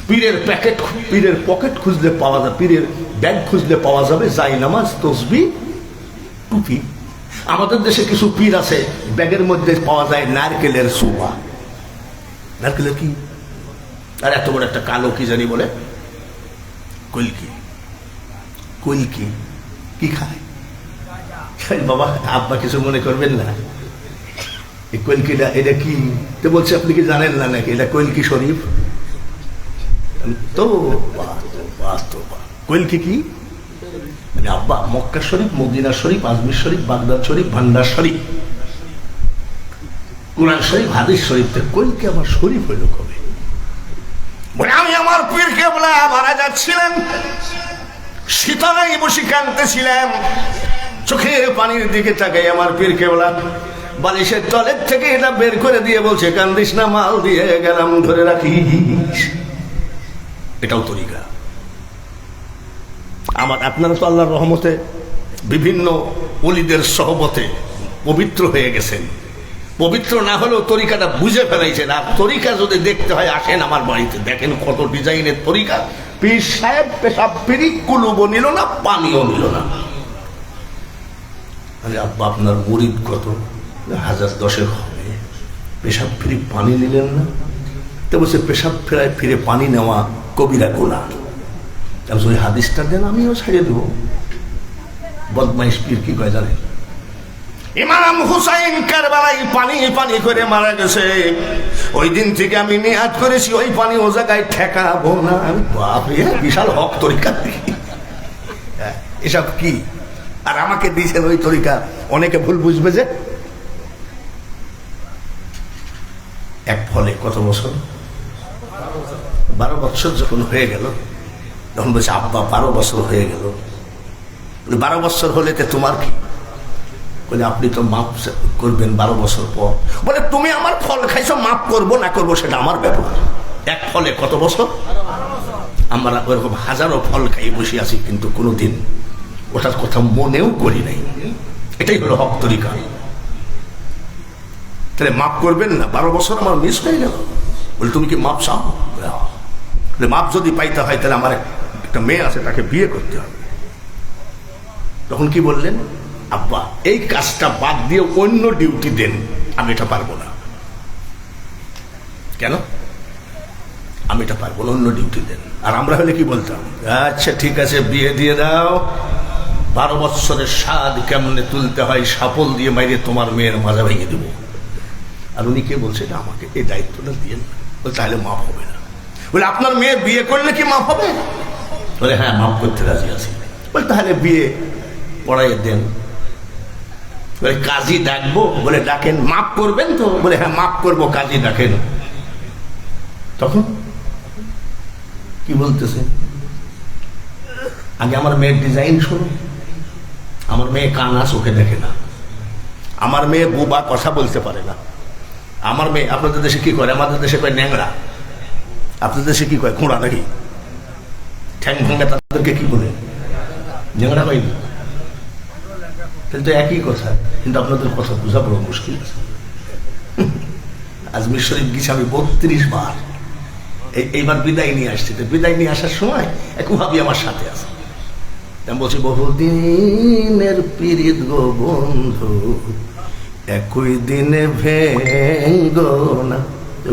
[SPEAKER 1] পীরের প্যাকেট, পীরের পকেট খুঁজলে পাওয়া যাবে, পীরের ব্যাগ খুঁজলে পাওয়া যাবে জাই নামাজ, তসবি, টুপি। আমাদের দেশে কিছু পীর আছে ব্যাগের মধ্যে পাওয়া যায় নারকেলের সুবা। নারকেলের কি? আর এত বড় একটা কালো কি জানি বলে কলকি। কলকি কি খায়? বাবা আব্বা কিছু মনে করবেন না, এই কলকিটা এটা কি? তো বলছে আপনি কি জানেন না নাকি এটা কলকি শরীফ? তো কলকি কি মানে আব্বা মক্কা শরীফ, মদিনা শরীফ, আজমির শরীফ, বাগদাদ শরীফ, ভান্ডার শরীফ, কুরআন শরীফ, হাদিস শরীফ, কলকি আমার শরীফ হইল কবে? আমি আমার পীর কেবলা মারা যাচ্ছিলেন, শীতলাই বসে কাঁদতেছিলাম, চোখের পানির দিকে তাকাই আমার পীর কেবলা বালিশের তলের থেকে এটা বের করে দিয়ে বলছে কান্দিস না, মাল দিয়ে গেলাম, ধরে রাখিস। এটাও তরিকা। আমার আপনারা তো আল্লাহর রহমতে বিভিন্ন ওলিদের সহবতে পবিত্র হয়ে গেছেন। পবিত্র না হলেও তরিকাটা বুঝে ফেলাইছেন। আর তরিকা যদি দেখতে হয় আসেন আমার বাড়িতে, দেখেন কত ডিজাইনের তরিকা। পীর সাহেব পেশাব ফিরি কুলুবও নিল না, পানিও নিল না। আরে আব্বা আপনার মুরিদ কত? 1010 হবে, পেশাব ফিরি পানি নিলেন না? তো বলছে পেশাব ফেরায় ফিরে পানি নেওয়া কবিরা গুনাহ। ওই হাদিসটা দেন, আমিও ছাড়িয়ে দেবো। বদমাইশ পীর কি কয় জানেন? ইমাম হুসাইন কারবালায় পানি পানি করে মারা গেছে, ওই দিন থেকে আমি নিয়াত করেছি ওই পানি ও জায়গায় ঠেকাবো না। বাপরে, বিশাল হক তরিকা। এসব কি? আর আমাকে দিয়েছেন ওই তরিকা। অনেকে ভুল বুঝবে যে এক ফলে কত বছর, 12 বছর যখন হয়ে গেল, তখন বলছে আব্বা 12 বছর হয়ে গেল। 12 বছর হলে তো তোমার কি? বলে আপনি তো মাপ করবেন 12 বছর পর। বলে তুমি আমার ফল খাইছো, মাপ করবো না করবো সেটা আমার ব্যাপার। এক ফলে কত বছর? আমরা ওরকম হাজারো ফল খাই বসে আছি, কিন্তু কোনোদিন ওটার কথা মনেও করি নাই। এটাই হলো হক তরিকা। তাহলে মাপ করবেন না, 12 বছর আমার মিস হয়ে গেল। বলে তুমি কি মাপ চাও? মাপ যদি পাইতে হয় তাহলে আমার একটা মেয়ে আছে, তাকে বিয়ে করতে হবে। তখন কি বললেন? আব্বা এই কাজটা বাদ দিয়ে অন্য ডিউটি দেন, আমি এটা পারবো না। কেন? আমি এটা পারবো না, অন্য ডিউটি দেন। আর আমরা হলে কি বলতাম? আচ্ছা ঠিক আছে, বিয়ে দিয়ে দাও। 12 বছরের স্বাদ কেমনে তুলতে হয় সাপল দিয়ে মাইরে তোমার মেয়ের মাজা ভেঙে দেবো। আর উনি কে বলছে? এটা আমাকে এই দায়িত্বটা দিয়ে। বলে তাহলে মাপ হবে না। বলে আপনার মেয়ে বিয়ে করলে কি মাপ হবে? বলে হ্যাঁ, মাপ করতে রাজি আছি। বলে তাহলে বিয়ে পড়াইয়ে দেন। বলে কাজী ডাকবো? বলে ডাকেন। মাপ করবেন তো? বলে হ্যাঁ মাপ করবো, কাজী ডাকেন। তখন কি বলতেছে? আগে আমার মেয়ের ডিজাইন শোনো। আমার মেয়ে কানা, চোখে দেখে না। আমার মেয়ে বোবা, কথা বলতে পারে না। আমার মেয়ে, আপনাদের দেশে কি করে? আমাদের দেশে কয় ন্যাংরা। আপনাদের দেশে কি কয়? খোঁড়া নাকি? ঠ্যাং ভাঙা তাদেরকে কি বলে? ন্যাংরা পাইনি। তাহলে তো একই কথা, কিন্তু আপনাদের কথা বোঝা বড় মুশকিল। আজমির শরীফ গেছি আমি 32 বার। এইবার বিদায় নিয়ে আসছি। বিদায় নিয়ে আসার সময় এক ভাবি আমার সাথে আছে। আমি বলছি বহুদিনের পীড়িত গো বন্ধু, একই দিনে ভেঙ্গো না।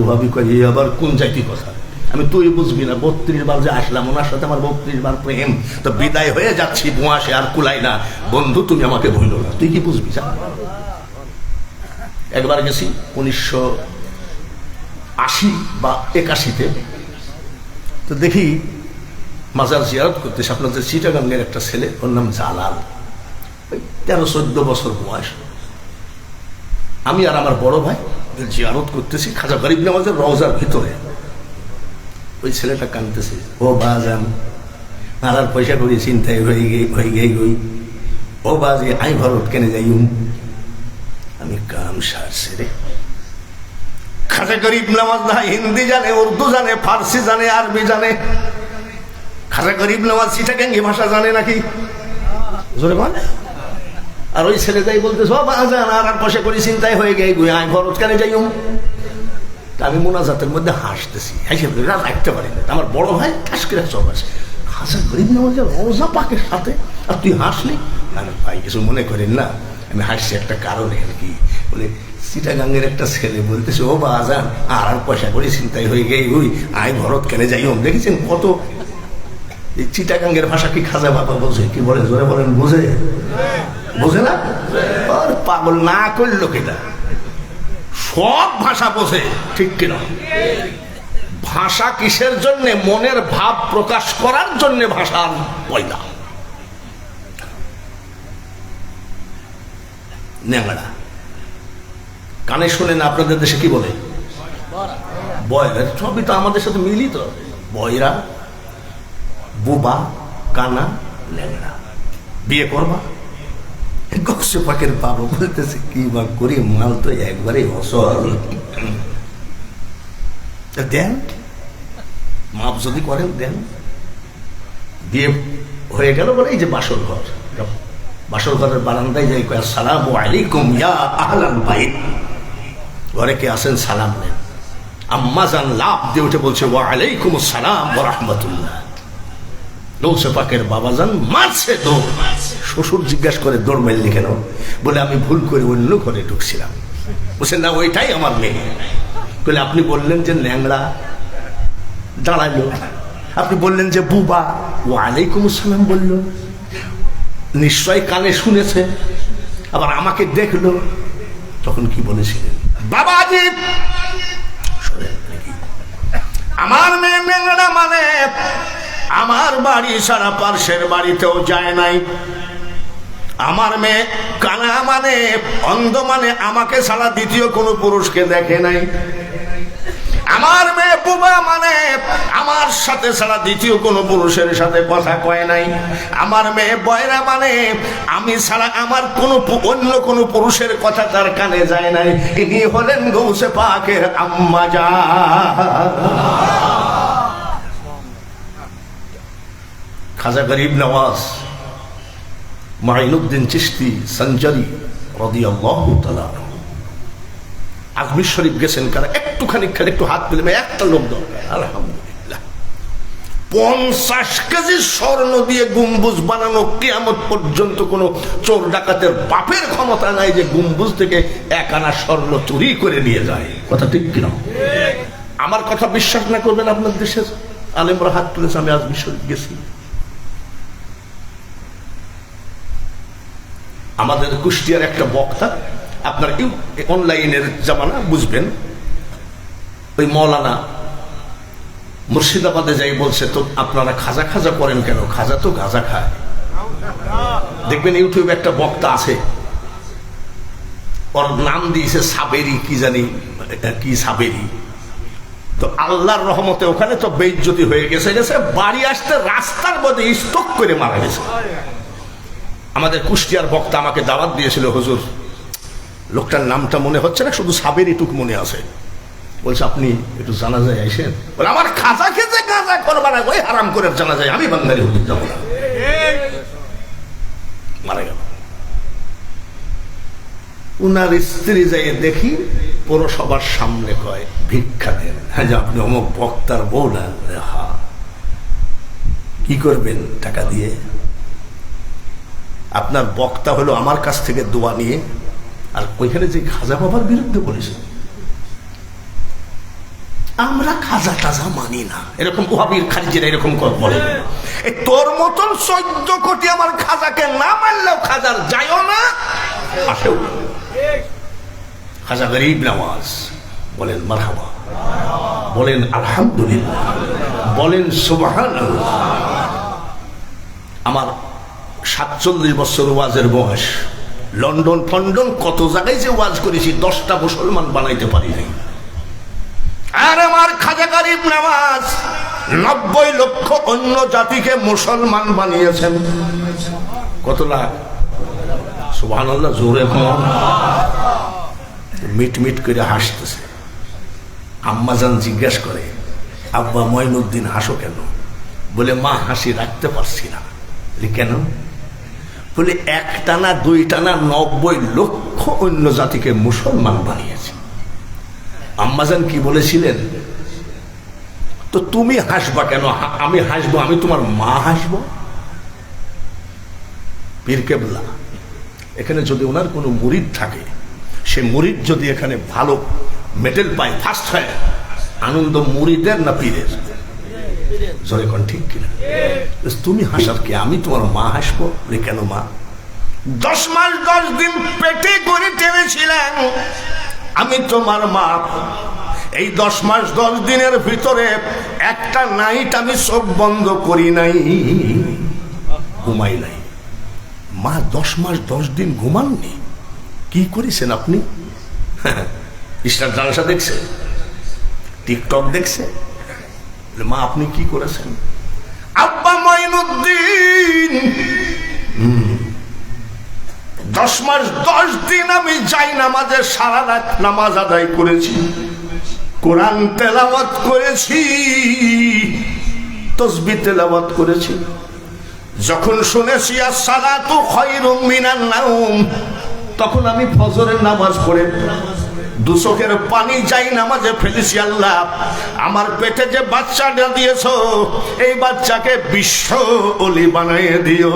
[SPEAKER 1] ভাবি কয় আবার কোন জাতি কথা? আমি তুই বুঝবি না, 32 বার যে আসলাম, ওনার সাথে আমার 32 বার প্রেম, তো বিদায় হয়ে যাচ্ছি, বুয়াশে আর কুলাই না। বন্ধু তুমি আমাকে ভুলো না, তুই কি বুঝবি? একবার গেছি 19 80 বা 81-তে, তো দেখি মাজার জিয়ারত করতেছে আপনাদের চিটাগাঙ্গের একটা ছেলে, ওর নাম জালাল, ওই 13-14 বছর বয়স। আমি আর আমার বড় ভাই জিয়ারত করতেছি খাজা গরিব নওয়াজের রওজার ভিতরে। ওই ছেলেটা কাঁদতেছে, ও বাজান আর পয়সা করি চিন্তায় হয়ে গই ও বাজে আই ভারত কেনে যাই। আমি কাম সারছে রে, খাজা গরিব নওয়াজ না হিন্দি জানে, উর্দু জানে, ফার্সি জানে, আরবি জানে। খাজা গরিব নওয়াজ চিটাগাঙ্গি ভাষা জানে নাকি? জোরে বল। আর ওই ছেলেটাই বলতে সব আজান আর পয়সা করি চিন্তায় হয়ে গে গুই আই ভারত কেনে যাই। আমি মোনাজাতের মধ্যে হাসতেছি, হাসে রাখতে পারি না। আমার বড় ভাই ঠাস করে চোখ আসে, খাজা গরিব নওয়াজের রওজা পাকের সাথে আর তুই হাসলি? আমি ভাই কিছু মনে করেন না, আমি হাসছি একটা কারণ কি বলে চিটাগাঙ্গের একটা ছেলে বলতেছে ও বাজান আর পয়সা করে চিন্তায় হয়ে গে ওই আই ভরত কেনে যাই। দেখেছেন কত এই চিটাগাঙ্গের ভাষা কি খাজা বাবা বোঝে? কি বলে জোরে বলেন, বোঝে? বোঝে না? আর পাগল না করলো কেটা, সব ভাষা বোঝে, ঠিক কিনা? ভাষা কিসের জন্য? মনের ভাব প্রকাশ করার জন্য ভাষার পয়দা। ন্যাংড়া কানে শোনেন, আপনাদের দেশে কি বলে? বয়রা। সবই তো আমাদের সাথে মিলিত। বয়রা, বুবা, কানা, ন্যাংড়া। বিয়ে করবা? গসে পাকের বাবা বলতেছে কি বা করি, মাল তো একবারে অসল। দেন মাপ যদি করেন দেন। বিয়ে হয়ে গেল বলে এই যে বাসর ঘর, বাসর ঘরের বারান্দায় যাই কয় আসসালামু আলাইকুম ইয়া আহলাল বাইত। ঘরে কে আসেন সালাম নেন। আম্মা জান লাভ দিয়ে উঠে বলছে ওয়া আলাইকুম আসসালাম ওয়া রাহমাতুল্লাহ। গৌসে পাকের বাবা যান মারছে দৌড়। শ্বশুর জিজ্ঞাসা করে দৌড় মারলি কেন? বলে আমি ভুল করে অন্য ঘরে ঢুকছিলাম। বলছেন না ওইটাই আমার মেয়ে। বলে আপনি বললেন যে ন্যাংড়া, দাঁড়াইলো। আপনি বললেন যে বুবা, ওয়ালাইকুম আসসালাম বলল, নিশ্চয় কানে শুনেছে। আবার আমাকে দেখলো, তখন কি বলেছিলেন? বাবাজি আমার মেয়ে ন্যাংড়া মানে আমার বাড়ি সারা পার্শ্বের বাড়িতেও যায় নাই। আমার মেয়ে কানা মানে অন্ধ মানে আমাকে ছাড়া দ্বিতীয় কোনো পুরুষকে দেখে নাই। আমার মেয়ে বুবা মানে আমার সাথে ছাড়া দ্বিতীয় কোনো পুরুষের সাথে কথা কয় নাই। আমার মেয়ে বয়রা মানে আমি ছাড়া আমার কোনো অন্য কোনো পুরুষের কথা তার কানে যায় নাই। ইনি হলেন গৌসে পাকের আম্মা জান। খাজা গরিব নওয়াজ মাইনুদ্দিন চিশতি সঞ্জারি রাদিয়াল্লাহু তাআলা আজমির শরীফ গেছেন কারা? একটুখানি খেলে একটু হাত পেলে একটা লোক দরকার। আলহামদুলিল্লাহ 50 কেজি স্বর্ণ দিয়ে গম্বুজ বানানো, কিয়ামত পর্যন্ত কোন চোর ডাকাতের বাপের ক্ষমতা নাই যে গম্বুজ থেকে 1 আনা স্বর্ণ চুরি করে নিয়ে যায়। কথা ঠিক কিনা? আমার কথা বিশ্বাস না করবেন, আপনার দেশের আলেমরা হাত তুলেছে, আমি আজমির শরীফ গেছি। আমাদের কুষ্টিয়ার একটা বক্তা, আপনার অনলাইনের জামানা বুঝবেন, ওই মৌলানা মুর্শিদাবাদে যাই বলছে তো আপনারা খাজা খাজা করেন কেন? খাজা তো গাঁজা খায়। দেখবেন ইউটিউবে একটা বক্তা আছে, ওর নাম দিয়েছে সাবেরি, কি জানি কি সাবেরি। তো আল্লাহর রহমতে ওখানে তো বেইজ্জতি হয়ে গেছে, বাড়ি আসতে রাস্তার মধ্যে স্টক করে মারা গেছে। আমাদের কুষ্টিয়ার বক্তা আমাকে দাওয়াত দিয়েছিল, হুজুর লোকটার নামটা মনে হচ্ছে না, শুধু সাবের এটুক মনে আছে। বলছে আপনি একটু জানাজায় আইসেন। বলে আমার খাজা খেতে গাঁজা করবার ওই হারাম করে জানাজায় আমি বাঙালি হুজুর যাবো না। মারা গেল। উনার স্ত্রী যাই দেখি পৌরসভার সামনে কয় ভিক্ষা দেন। হ্যাঁ যে আপনি অমুক বক্তার বউ না? হা, কি করবেন টাকা দিয়ে? আপনার বক্তা হলো আমার কাছ থেকে দোয়া নিয়ে, আর ওইখানে যে খাজা বাবার বিরুদ্ধে বলেছে আমরা খাজা টাজা মানি না, এরকম ওয়াহাবীর খারিজিরা এরকম বলে। তোর মতন 14 কোটি আমার খাজাকে না মানলেও খাজার যায়ও না আসেও। খাজা গরিব নওয়াজ বলেন মারহাবা। বলেন আলহামদুলিল্লাহ, বলেন সুবহানাল্লাহ। আমার 47 বছর ওয়াজের বয়স, লন্ডন ফন্ডন কত জায়গায় যে ওয়াজ করেছি, 10টা মুসলমান বানাইতে পারি নাই। আর আমার খাজা গরিব নওয়াজ 90 লক্ষ অন্য জাতিকে মুসলমান বানিয়েছেন। কত লাখ? সুবহানাল্লাহ, জোরে কম। মিট মিট করে হাসতেছে। আম্মাজান জিজ্ঞাসা করে, আব্বা মঈনুদ্দিন হাসো কেন? বলে, মা হাসি রাখতে পারছি না। কেন? বলে, একটা না দুইটা না 90 লক্ষ অন্য জাতিকে মুসলমান বানিয়েছে। আম্মাজান কি বলেছিলেন? তো তুমি হাসবা কেন? আমি হাসবো, আমি তোমার মা হাসবো? পীর কেবলা এখানে যদি ওনার কোনো মুরিদ থাকে, সে মুরিদ যদি এখানে ভালো মেডেল পায়, ফার্স্ট হয়, আনন্দ মুরিদের না পীরের? জোরে কোন ঠিক কিনা? তুমি হাসার কি? আমি তোমার মা হাসবো? কেন মা? 10 মাস 10 দিন পেটে করে টেনেছিলেন, আমি তোমার মা। এই 10 মাস 10 দিনের ভিতরে একটা নাইট আমি চোখ বন্ধ করি নাই, ঘুমাই নাই। মা 10 মাস 10 দিন ঘুমাননি? কি করেছেন আপনি? স্টার জালসা দেখছে, টিকটক দেখছে? মা আপনি কি করেছেন? আব্বা মঈনুদ্দিন 10 মাস 10 দিন আমি যাই নামাজে সারা রাত নামাজ আদায় করেছি, কোরআন তেলাওয়াত করেছি, তাসবিহ তেলাওয়াত করেছি। যখন শুনেছি as-সালাতু খায়রুম মিনান নাওম, তখন আমি ফজরের নামাজ পড়ে 2 চোখের পানি যাই নামাজে ফেলেছি। আল্লাহ, আমার পেটে যে বাচ্চাটা দিয়েছো, এই বাচ্চাকে বিশ্ব ওলি বানিয়ে দিও।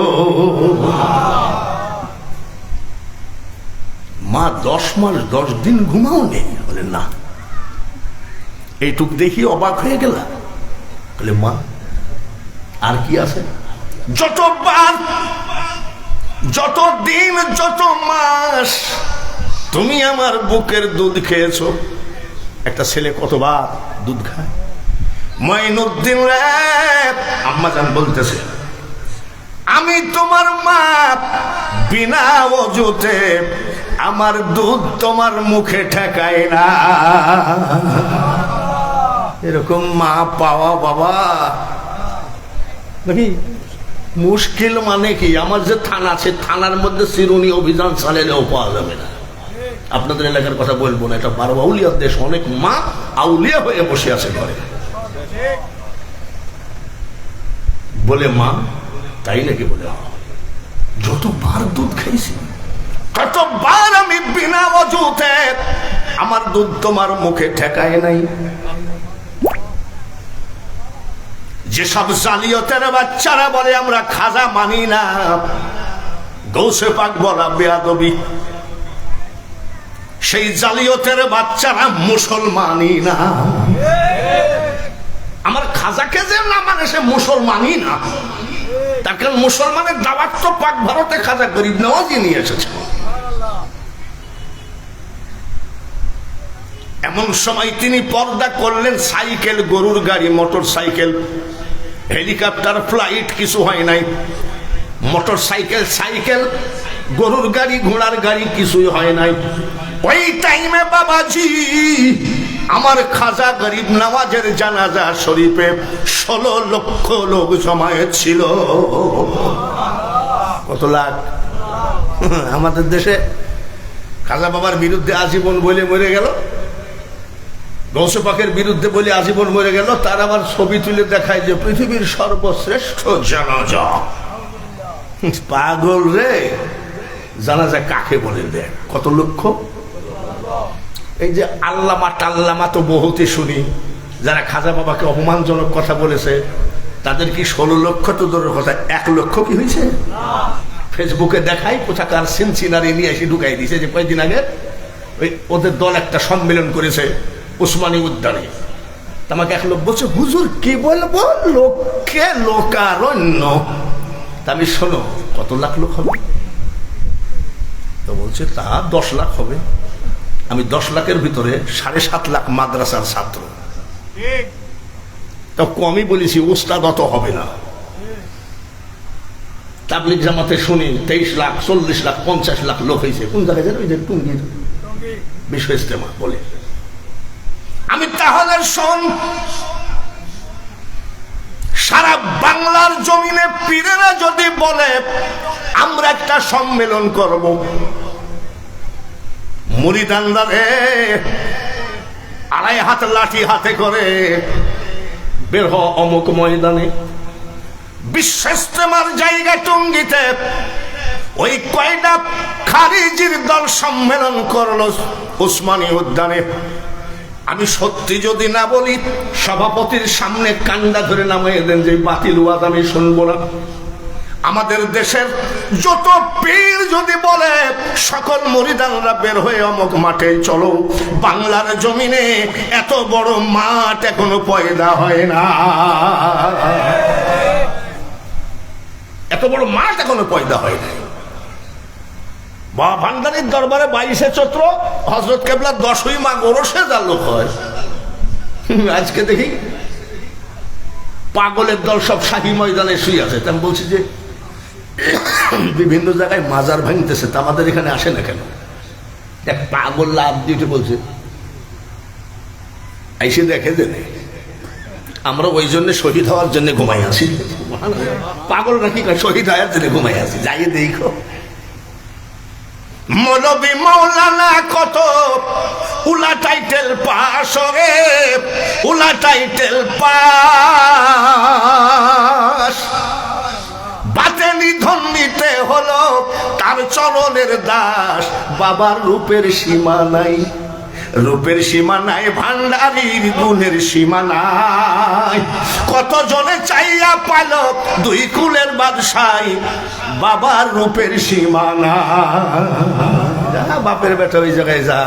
[SPEAKER 1] মা 10 মাস 10 দিন ঘুমাও নেই? বলে না। এইটুক দেখি অবাক হয়ে গেলাম। বলে মা আর কি আছে? যতবার, যত দিন, যত মাস তুমি আমার বুকের দুধ খেয়েছো। একটা ছেলে কতবার দুধ খায়? মঈনুদ্দিন রে, আম্মাজান বলতেছে, আমি তোমার মা, বিনা ওযুতে আমার দুধ তোমার মুখে ঠেকায় না। এরকম মা পাওয়া বাবা নাকি মুশকিল। মানে কি, আমার যে থানা আছে, থানার মধ্যে চিরুনি অভিযান চালালেও পাওয়া যাবে না। আপনাদের এলাকার কথা বলবো না, এটা 12 আউলিয়ার দেশ। অনেক মা আউলিয়া হয়ে বসে আছে ঘরে। বলে মা তাই নাকি? বলে যতবার দুধ খাইছি, ততবার আমি বিনা ওযুতে আমার দুধ তোমার মুখে ঠেকায় নাই। যেসব জালিয়াতের বাচ্চারা বলে আমরা খাজা মানি না, গৌসে পাক বলা বেয়াদবি। সেই জালিয়াতের বাচ্চারা মুসলমানই না। আমার খাজাকে যে না মানে সে মুসলমানই না। তার কারণ মুসলমানের দাওয়াত তো পাক ভারতে খাজা গরিব নওয়াজই নিয়ে এসেছে। এমন সময় তিনি পর্দা করলেন, সাইকেল, গরুর গাড়ি, মোটর সাইকেল, হেলিকপ্টার, ফ্লাইট কিছু হয় নাই। মোটর সাইকেল, সাইকেল, গরুর গাড়ি, ঘোড়ার গাড়ি কিছুই হয় নাই। ওই টাইমে বাবাজি আমার খাজা গরিব নওয়াজের জানাজা শরীফে 16 লক্ষ লোক জমায়েত ছিল। কত লাখ? আমাদের দেশে খাজা বাবার বিরুদ্ধে আজীবন বলে মরে গেল, গৌসে পাকের বিরুদ্ধে বলে আজীবন মরে গেল। তার আবার ছবি তুলে দেখায় যে পৃথিবীর সর্বশ্রেষ্ঠ জানাজা। পাগল রে, জানাজা কাকে বলে? দেখ কত লক্ষ। এই যে আল্লামা টাল্লামা তো বহুতই শুনি, যারা খাজা বাবাকে অপমানজনক কথা বলেছে, তাদের কি 16 লক্ষ তো দূরের কথা, 1 লক্ষ কি হয়েছে? ফেসবুকে দেখাই কোথাকার সিনসিনারি নিয়ে এসে ঢুকাই দিয়েছে। যে কয়েকদিন আগে ওই ওদের দল একটা সম্মেলন করেছে উসমানী উদ্যানে। আমাকে এক লোক বলছে, হুজুর কি বলবো, লোককে লোকারণ্য। তা আমি, শোনো, কত লাখ লোক হবে? তো বলছে তা 10 লাখ হবে। আমি 10 লাখের ভিতরে 7.5 লাখ মাদ্রাসার ছাত্র, তো কমই বলেছি, ওস্তাদ অত হবে না। তাবলিগ জামাতে শুনি 23 লাখ 40 লাখ 50 লাখ লোক হয়েছে। কোন জায়গায় যেন ওই যে টুঙ্গির বিশ্ব ইজতেমা বলে। আমি তাহলে শোন, সারা বাংলার জমিনে পীরেরা যদি বলে আমরা একটা সম্মেলন করব, মুরিদানরা রে 2.5 হাত লাঠি হাতে করে বের হ অমুক ময়দানে, বিশ্ব ইজতেমার জায়গা টঙ্গিতে ওই কয়টা খারিজির দল সম্মেলন করলো উসমানী উদ্যানে। আমি সত্যি যদি না বলি, সভাপতির সামনে কান্ডা ধরে নামিয়ে দেন যে বাতিল ওয়াজ আমি শুনবো না। আমাদের দেশের যত পীর যদি বলে সকল মুরিদানরা বের হয়ে অমুক মাঠে চলো, বাংলার জমিনে এত বড় মাঠ এখনো পয়দা হয় না, এত বড় মাঠ এখনো পয়দা হয় না। বা ভান্ডারির দরবারে 22শে চৈত্র হযরত কেবলা 10ই মাঘ ওরসে যা লোক হয়, আজকে দেখি পাগলের দল সব শাহী ময়দানে শুয়ে আছে। আমি বলছি যে বিভিন্ন জায়গায় মাজার ভাঙতেছে, তা আমাদের এখানে আসে না কেন? এক পাগল লাভ দিতে বলছে, আইসে দেখে যে আমরা ওই জন্য শহীদ হওয়ার জন্য ঘুমাই আছি। পাগল নাকি শহীদ হওয়ার জন্য ঘুমাই আছি, যাই দেখো। মৌলবী মৌলানা কত উলা টাইটেল পাস রে, উলা টাইটেল পাস, বাতে নিধন নিতে হলো তার চরণের দাস। বাবার রূপের সীমা নাই, রূপের সীমা নাই, ভান্ডারির গুণের সীমা নাই। কত জনে চাইয়া পাল 2 কুলের বাদশাই, বাবার রূপের সীমা নাই। বাপের বেটা ওই জায়গায় যা,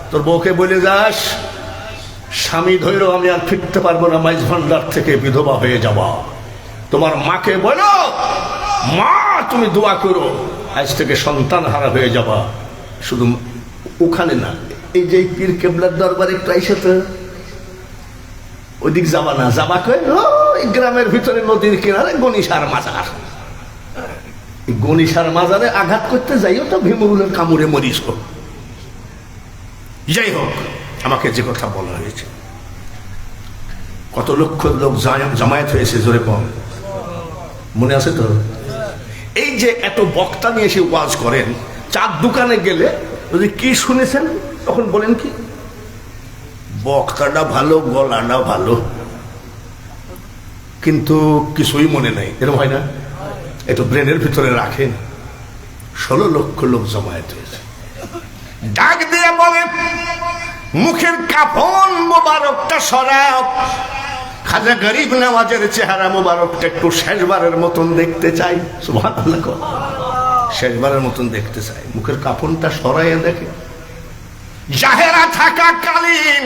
[SPEAKER 1] তোর বউকে বলে যাস স্বামী ধৈর্য আমি আর ফিরতে পারবো না, মাইজ ভান্ডার থেকে বিধবা হয়ে যাবা। তোমার মাকে বলো মা তুমি দোয়া করো, আজ থেকে সন্তান হারা হয়ে যাবা। শুধু ওখানে না, এই যে পীর কেবলার দরবারে একটু আইসে তো ওইদিক যাবা না, যাবা কই ওই গ্রামের ভিতরে নদীর কিনারে গণিসার মাজার, গণিসার মাজারে আঘাত করতে যাইও তো ভীমরুলের কামড়ে মরিস। যাই হোক, আমাকে যে কথা বলা হয়েছে, কত লক্ষ লোক জামায়াত হয়েছে, জোরে কম মনে আছে তো? এই যে এত বক্তা নিয়ে এসে ওয়াজ করেন, চার দোকানে গেলে যদি কি শুনেছেন তখন বলেন কি বক্তাটা ভালো, গলাটা ভালো, কিন্তু কিছুই মনে নাই, এরকম হয় না? একটু ব্রেনের ভিতরে রাখেন। 16 লক্ষ লোক জমায়েত হয়েছে, ডাক দিয়ে বলে মুখের কাফন মোবারকটা সরাও, খাজা গরিব নওয়াজের চেহারা মোবারকটা একটু শেষবারের মতন দেখতে চাই। সুবহানাল্লাহ, শেষবারের মতন দেখতে চাই। মুখের কাফনটা সরাইয়া দেখে, জাহেরা থাকা কালীন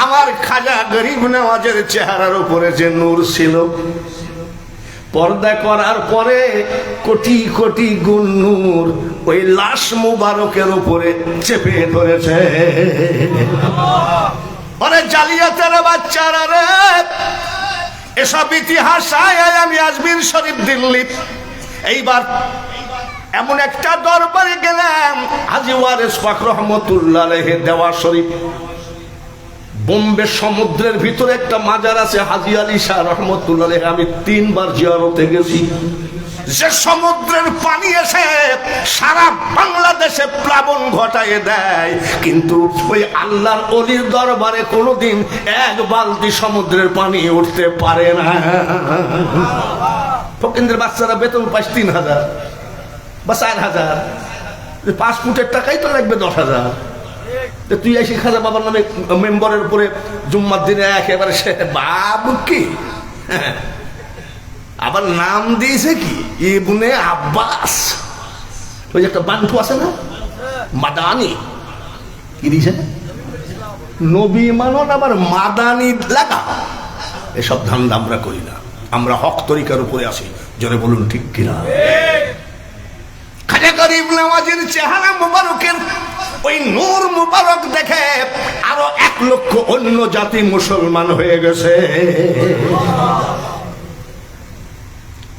[SPEAKER 1] আমার খাজা গরিব নওয়াজের চেহারার উপরে যে নূর ছিল, পর্দা করার পরে কোটি কোটি গুণ নূর ওই লাশ মুবারকের উপরে চেপে ধরেছে। অরে জালিয়াতের বাচ্চারা রে, এসব ইতিহাস আমি আজমির শরীফ দিল্লি, এইবার এমন একটা দরবারে গেলাম, হাজী ওয়ারেস পাক রহমতুল্লাহ আলাইহি দেওয়া শরীফ, বোম্বে সমুদ্রের ভিতরে একটা মাজার আছে হাজী আলী শাহ রহমতুল্লাহ আলাইহি, আমি 3 বার জিয়ারতে গেছি। যে সমুদ্রের পানি এসে সারা বাংলাদেশে প্লাবন ঘটায় দেয়, কিন্তু ওই আল্লাহর ওলির দরবারে কোনোদিন 1 বালতি সমুদ্রের পানি উঠতে পারে না। ফকিন্দের বাচ্চারা বেতন পাস 3000 বা 4000, 5 ফুটের টাকাই তো লাগবে 10,000। তুই এসে খাজা বাবার নামে মেম্বারের উপরে জুম্মার দিনে একেবারে সে বাবু কি, আবার নাম দিয়েছে কি ইবনে আব্বাস। ওই যে একটা বান্টু আছে না মাদানি, কি দিয়েছে নবী মানন আবার মাদানি লাগা। এসব ধান্দা আমরা করি না, আমরা হক তরিকার উপরে আসি। জোরে বলুন ঠিক কিনা? খাজা গরিব নওয়াজের চেহারা মুবারকের ওই নূর মুবারক দেখে আরো 1 লক্ষ অন্য জাতি মুসলমান হয়ে গেছে।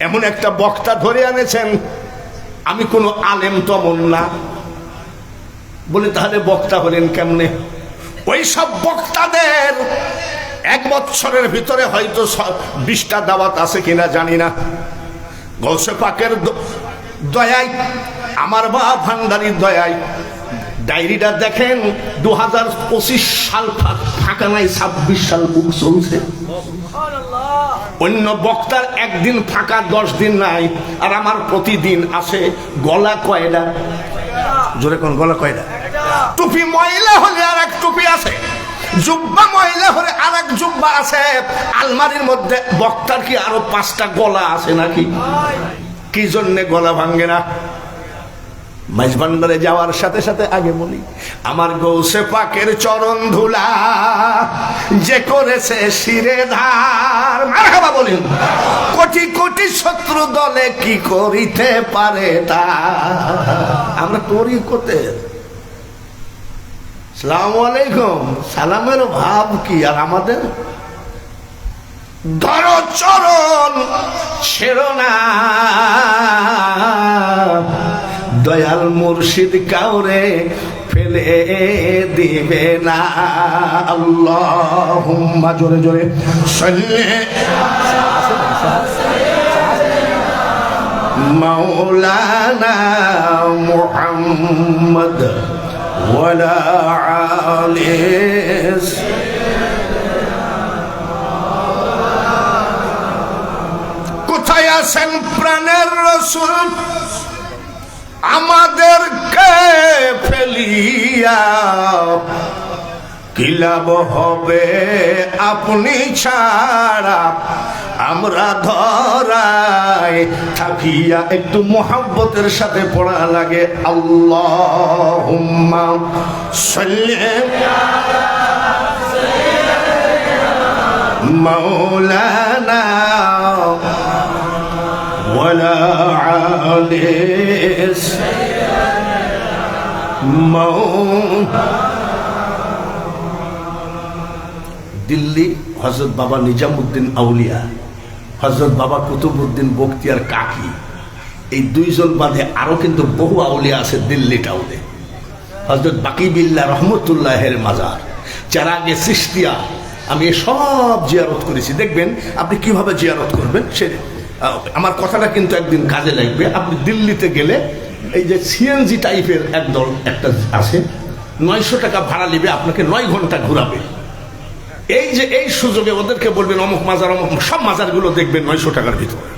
[SPEAKER 1] এমন একটা বক্তা ধরে আনেছেন, আমি কোনো আলেম তমন না। বলে তাহলে বক্তা হলেন কেমনে? ওই সব বক্তাদের 1 বছরের ভিতরে হয়তো 20টা দাওয়াত আছে কিনা জানি না। গৌসে পাকের দয়ায়, আমার বাবা ভান্ডারির দয়ায় ডায়েরিটা দেখেন, 2025 সাল ফাঁকা নাই, 26 সাল বুক চলছে। অন্য বক্তার একদিন ফাঁকা, 10 দিন নাই, আর আমার প্রতিদিন আছে। গলা কয়টা? জোরে কোন গলা কয়টা? টুপি ময়লা হলে আর এক টুপি আছে, জুব্বা ময়লা হলে আর এক জুব্বা আছে। আলমারির মধ্যে বক্তার কি আরো 5টা গলা আছে নাকি? কি জন্যে গলা ভাঙ্গে না? মাইজভান্ডারে যাওয়ার সাথে সাথে আগে বলি, আমার গৌসে পাকের চরণ ধুলা যে করেছে শিরে ধার, মারহাবা বলেন। কোটি কোটি শত্রু দলে কি করিতে পারে তা। আমরা করি কোতে। আসসালামু আলাইকুম, সালামের ভাব কি? আর আমাদের ধরো চরণ ছেড়ো না, দয়াল মুর্শিদ কাউরে ফেলে দিবে না। আল্লাহুম্মা, জোরে জোরে সাল্লি মাওলানা মুহাম্মদ ওয়ালা আলিস। কোথায় আছেন প্রাণের রাসূল? আমাদেরকে ফেলিয়া কি লাভ হবে আপনি ছাড়া আমরা ধরায় থাকিয়া। একটু মোহাব্বতের সাথে পড়া লাগে, আল্লাহুম্মা সাল্লি মাওলানা ওয়ালা আলিস দিল্লি হযরত বাবা নিজামুদ্দিন আউলিয়া, হযরত বাবা কুতুবউদ্দিন বখতিয়ার কাকি, এই 2 জন বাদে আরো কিন্তু বহু আউলিয়া আছে দিল্লি টাউনে। হযরত বাকি বিল্লাহ রহমতুল্লাহের মাজার, চেরাগে চিশতিয়া, আমি সব জিয়ারত করেছি। দেখবেন আপনি কিভাবে জিয়ারত করবেন। সে আমার কথাটা কিন্তু একদিন কাজে লাগবে। আপনি দিল্লিতে গেলে এই যে সিএনজি টাইপের একদল একটা আছে, 900 টাকা ভাড়া নেবে, আপনাকে 9 ঘন্টা ঘুরাবে। এই যে এই সুযোগে ওদেরকে বলবেন অমুক মাজার, অমুক, সব মাজারগুলো দেখবেন 900 টাকার ভিতরে।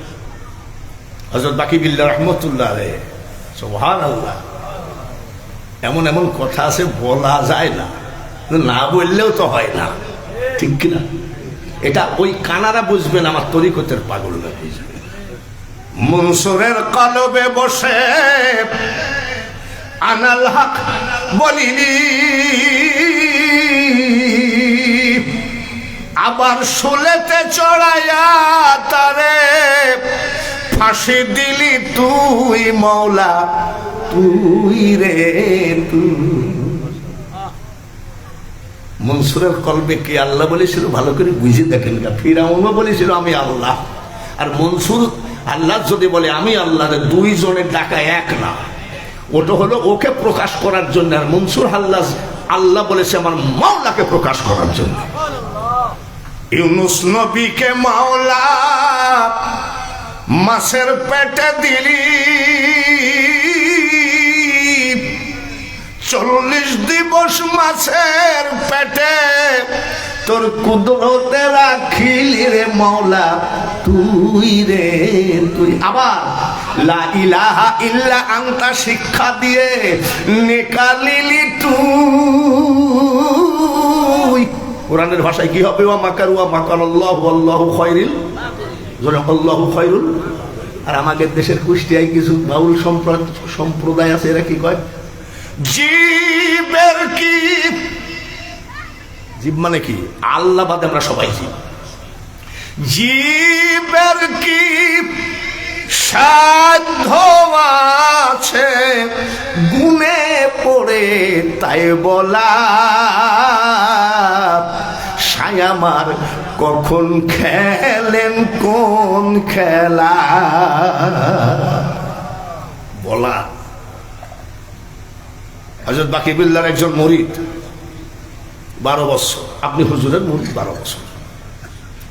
[SPEAKER 1] হযরত বাকি বিল্লাহ রহমতুল্লাহ আলাইহি, সুবহানাল্লাহ, এমন এমন কথা আছে বলা যায় না, না বললেও তো হয় না, ঠিক কিনা? এটা ওই কানারা বুঝবেন, আমার তরিকতের পাগলরা বুঝবে। মনসুরের কলবে বসে আনাল হক বলিনি, আবার শুলেতে চড়াইয়া তারে ফাঁসি দিলি তুই মওলা, তুই রে তুই। মনসুরের কলবে কি আল্লাহ বলেছিল? ভালো করে বুঝে দেখেন। ফিরাউনও বলেছিল আমি আল্লাহ, আর মনসুর আল্লাহ যদি বলে আমি আল্লাহ, 2 জনের ডাকা এক না। ওটা হলো ওকে প্রকাশ করার জন্য, আর মনসুর আল্লাহ বলেছে আমার মাওলাকে প্রকাশ করার জন্য। ইউনুস নবীকে মাওলা মাছের পেটে দিলি, 40 দিবস মাছের পেটে তোর কুদরতে রাখিলি রে মাওলা, তুই রে তুই। আবার লা ইলাহা ইল্লা আনতা শিক্ষা দিয়ে নিকালিলি তুই। কোরআনের ভাষায় কি হবে? ওয়া মাকারু ওয়া মাকারাল্লাহু আল্লাহু খায়রুল, যারা আল্লাহু খায়রুল। আর আমাদের দেশের কুষ্টিয়ায় কিছু বাউল সম্প্রদায় আছে, এরা কি কয়? জীবের কি, জীব মানে কি? আল্লাহ বাদে আমরা সবাই জীব। জীবের কি সাধ্য আছে যায় বলা, সায়ামার কখন খেলেন কোন খেলা। বলা হযরত বাকিবিল্লাহর একজন মুরিদ, 12 বছর। আপনি হুজুরের মুরিদ 12 বছর।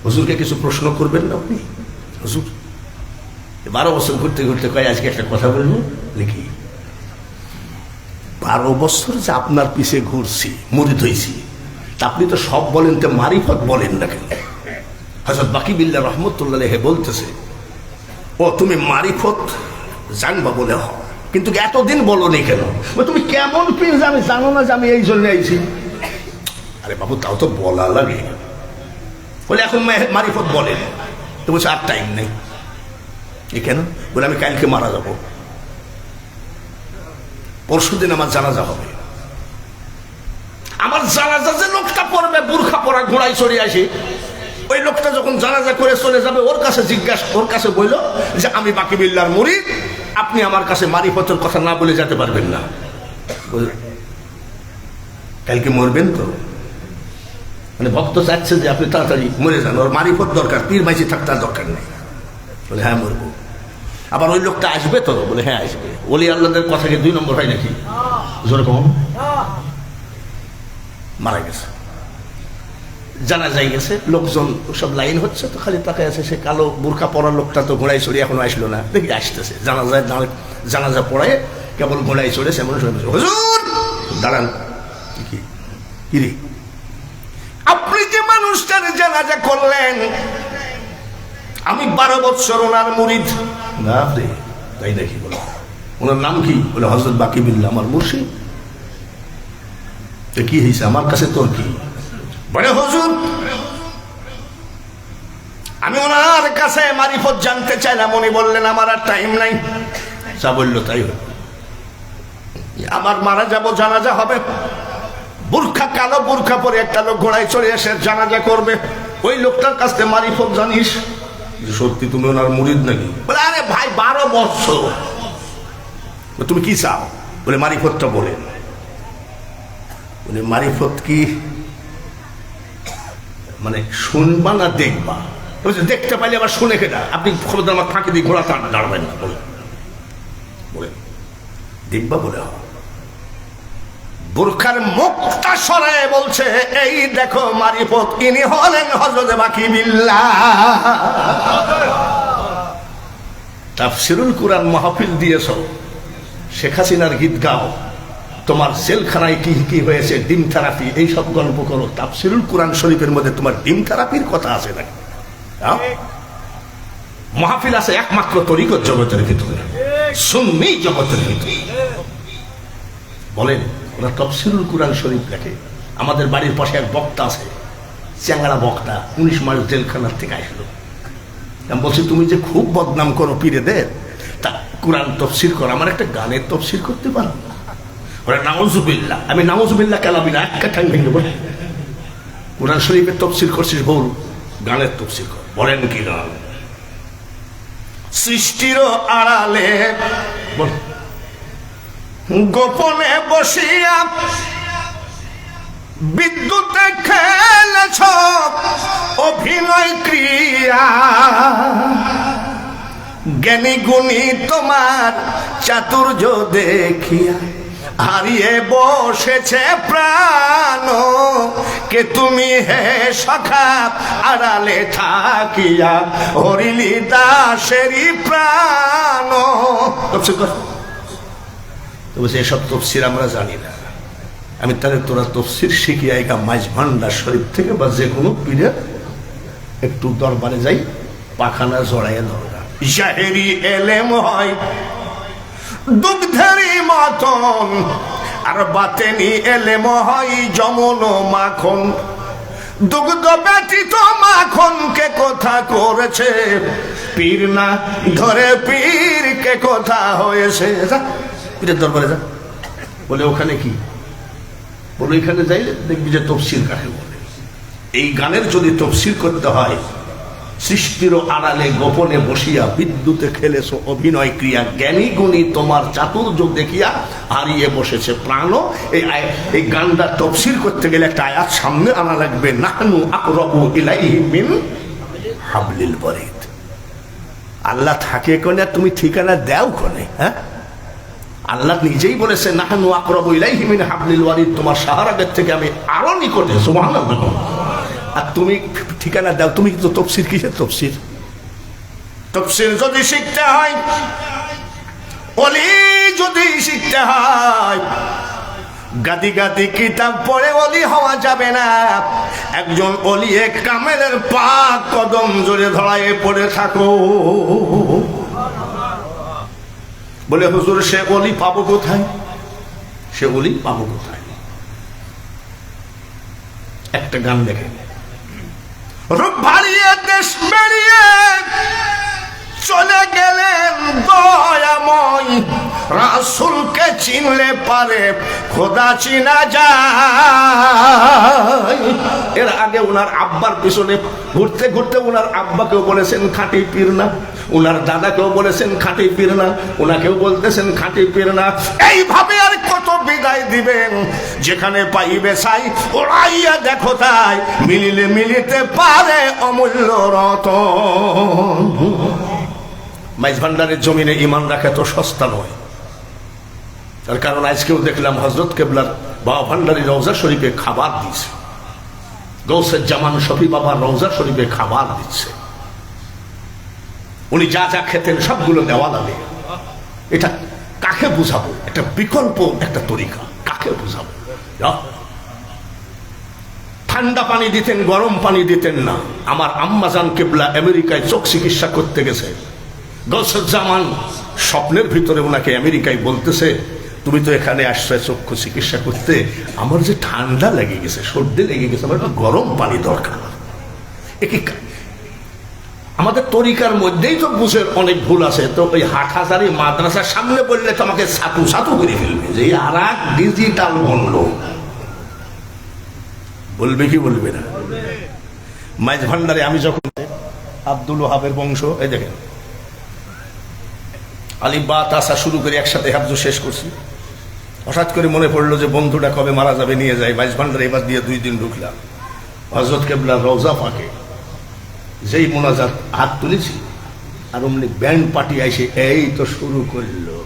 [SPEAKER 1] হুজুরকে কিছু প্রশ্ন করবেন না আপনি? হুজুর 12 বছর ঘুরতে ঘুরতে কয় আজকে একটা কথা বলবো লিখি। 12 বছর যে আপনার পিছে ঘুরছি, মুরিদ হয়েছি, তা আপনি তো সব বলেন, তো মারিফত বলেন না কেন? হযরত বাকিবিল্লাহ রহমতুল্লাহ আলাইহি বলতেছে, ও তুমি মারিফত জানবা বলে হ, কিন্তু এতদিন বলো নি কেন? তুমি কেমন পীর যে আমি জানো না যে আমি এই জন্য আইছি? আরে বাবু তাও তো বলা লাগে। বলে এখন মারিফত বলেন। তো বলছে আর টাইম নেই। এই কেন? বলে আমি কালকে মারা যাব, পরশুদিন আমার জানাজা হবে। আমার জানাজা যে লোকটা পড়বে, বুরখা পরা ঘোড়ায় চড়ে আসে, ওই লোকটা যখন জানাজা করে চলে যাবে, ওর কাছে বলল যে আমি বাকিবিল্লাহর মুরিদ, আপনি আমার কাছে মারিফতের কথা না বলে যেতে পারবেন না। কালকে মরবেন তো? মানে ভক্ত চাচ্ছে যে আপনি তাড়াতাড়ি মরে যান, ওর মারিফত দরকার, পীর মাইজি থাকতে দরকার নেই। বলে হ্যাঁ মরবো। আবার ওই লোকটা আসবে তো? বলে হ্যাঁ আসবে। ওলি আল্লাহদের কথা কি 2 নম্বর হয় নাকি? জোরে কম। মারা গেছে, জানা যাই গেছে, লোকজন সব লাইন হচ্ছে, তো খালি তাকায় আছে। সে কালো বোরকা পরা লোকটা তো ঘোড়ায় চড়ে এখনো আসলো না, দেখি আসতেছে। জানাজা পড়ায় কেবল ঘোড়ায় চড়েছে, এমন হুজুর দাঁড়ান। কি রে, আপনি যে মানুষটার জানাজা করলেন, আমি 12 বছর ওনার মুরিদ। না রে, তাই নাকি? বলো ওনার নাম কি? বলে হযরত বাকিবিল্লাহ আমার মুর্শিদ। তো কি হয়েছে আমার কাছে তোর কি? বলে হুজুর আমি ওনার কাছে মারিফত জানতে চাইলাম, উনি বললেন আমার আর টাইম নাই। যা বললো তাই হল। আমার মারা যাব, জানাজা হবে, বুরখা কালো বুরখা পরে একটা লোক ঘোড়ায় চড়ে এসে জানাজা করবে, ওই লোকটার কাছে মারিফত জানিস? সত্যি তুমি ওনার মুরিদ নাকি? বলে আরে ভাই 12 বছর। তুমি কি চাও? বলে মারিফতটা বলে। বলে মারিফত কি মানে শুনবা না দেখবা? দেখতে পাইলে আবার শুনে কেটা? আপনি খবরদার আমার ফাঁকি দিয়ে ঘোড়া দাঁড়াবেন না। বলে দেখবা বলে বোরখার মুখটা সরায় বলছে, এই দেখো মারিফত, ইনি হলেন হযরত বাকিবিল্লাহ। তাফসীরুল কুরআন মাহফিল দিয়েছ, শেখ হাসিনার গীত গাও, তোমার জেলখানায় কি কি হয়েছে, ডিম থেরাপি, এইসব গল্প করো। তাফসীরুল কুরআন শরীফের মধ্যে তোমার ডিম থেরাপির কথা আছে নাকি? মাহফিল আছে একমাত্র তরিকত জগতের ভিতরে, সুন্নি জগতের ভিতরে। বলেন ওরা তাফসীরুল কুরআন শরীফ লেখে। আমাদের বাড়ির পাশে এক বক্তা আছে, চ্যাংড়া বক্তা, 19 মাস জেলখানার থেকে আসলো। আমি বলছি তুমি যে খুব বদনাম করো পীরেদের, তা কুরআন তাফসীর করো, আমার একটা গানের তাফসীর করতে পারো? ওরা নাউজুবিল্লাহ। আমি নাউজুবিল্লাহ কালাবি না, একটা ঠাং ভেঙে বলে কুরআন শরীফের তাফসীর করছিস, বল গানের তাফসীর কর। বলেন কি না? সৃষ্টির আড়ালে গোপনে বসিয়া বিদ্যুতে খেলেছ অভিনয় ক্রিয়া, জ্ঞানী গুণী তোমার চাতুর্য দেখিয়া হারিয়ে বসেছে প্রাণ, কে তুমি হে সখা আড়ালে থাকিয়া হরিলি দাসেরই প্রাণ। এসব তফসির আমরা জানি না। আমি তাহলে তোরা তফসির শিখিয়া একা মাইজ ভান্ডার শরীফ থেকে বা যে কোনো পীরে একটু দরবারে যাই, পাখানা জড়াইয়া দরকার। জাহেরি এলেম হয় দুগ্ধেরই মতন, আর বাতেনি এলেম হয় যমন মাখন। দুগ্ধ ব্যতীত মাখন কে কথা করেছে, পীর না ধরে পীর কে কথা হয়েছে। পীরের দরবারে যা, বলে ওখানে কি? বলে এখানে যাইলে দেখবি যে তফসির কাকে বলে। এই গানের যদি তফসির করতে হয় সৃষ্টির আড়ালে গোপনে বসিয়া বিদ্যুতে খেলেছ অভিনয় ক্রিয়া, জ্ঞানী গুণী তোমার চাতুর্য দেখিয়া হারিয়ে বসেছে প্রাণ। এই গানটা তফসির করতে গেলে একটা আয়াত সামনে আনা লাগবে, নাহনু আকরাবু ইলাইহি মিন হাবলিল ওয়ারিদ। আল্লাহ থাকে কোনে, তুমি ঠিকানা দাও কোনে? হ্যাঁ, আল্লাহ নিজেই বলেছে নাহনু আকরাবু ইলাইহি মিন হাবলিল ওয়ারিদ, তোমার শাহরাগের থেকে আমি আরো নিকটে। সুবহানাল্লাহ। আর তুমি ঠিকানা দাও। তুমি কিন্তু তফসির, কিসের তফসির? তফসির যদি শিখতে হয়, ওলি যদি শিখতে হয়, গাদি গাদি কিতাব পড়ে ওলি হওয়া যাবে না। একজন ওলি কামেলের পাক কদম জোরে ধরায় পড়ে থাকো। বলে হুজুর সে ওলি পাবো কোথায়? সে ওলি পাবো কোথায়? একটা গান দেখে, রূপ ভারিয়ে দেশ বেরিয়ে চলে গেলেন দয়াময়, রাসূলকে চিনলে পারে খোদা চিনা যায়। এর আগে উনার আব্বার পিছনে ঘুরতে ঘুরতে উনার আব্বাকেও বলেছেন খাঁটি পীর না, উনার দাদাকেও বলেছেন খাঁটি পীর না, উনাকেও বলতেছেন খাঁটি পীর না। এইভাবে আর কত বিদায় দিবেন? যেখানে পাইবে চাই ওরাইয়া দেখো তাই, মিলিলে মিলিতে পারে অমূল্য রতন। মাইজ ভান্ডারের জমিনে ইমান রাখা তো সস্তা নয়। তার কারণ আজকেও দেখলাম হযরত কেবলার বাবা ভান্ডারী রওজা শরীফে খাবার দিচ্ছে, গৌসের জামান শফি বাবার রওজা শরীফে খাবার দিচ্ছে। উনি যা যা খেতেন সবগুলো দেওয়া লাগে। এটা কাকে বুঝাবো? একটা বিকল্প একটা তরিকা, কাকে বুঝাবো? ঠান্ডা পানি দিতেন, গরম পানি দিতেন না। আমার আম্মাজান কেবলা আমেরিকায় চোখ চিকিৎসা করতে গেছে, গৌসের জামান স্বপ্নের ভিতরে ওনাকে আমেরিকায় বলতেছে, তুমি তো এখানে আসছো চক্ষু চিকিৎসা করতে, আমার যে ঠান্ডা লেগে গেছে, সর্দি লেগে গেছে, আমার একটু গরম পানি দরকার। আমাদের তরিকার মধ্যেই তো বুঝের অনেক ভুল আছে। তো ওই হাটহাজারি মাদ্রাসার সামনে বললে তো আমাকে ছাতু ছাতু করে ফেলবে যে আর এক ডিজিটাল বলল। বলবে কি বলবে না? মাইজ ভান্ডারে আমি যখন আব্দুল ওহাবের বংশ, এই দেখেন আলিফ বা তাসা শুরু করে একসাথে হাফজু শেষ করছি। হঠাৎ করে মনে পড়লো যে বন্ধুটা কবে মারা যাবে, নিয়ে যায় মাইজ ভান্ডারে। এবার দিয়ে 2 দিন ঢুকলাম হযরত কেবলা রওজা পাকে। যেই মোনাজাত হাত তুলেছি আর অমনি ব্যান্ড পার্টি আইসে এই তো শুরু করলো,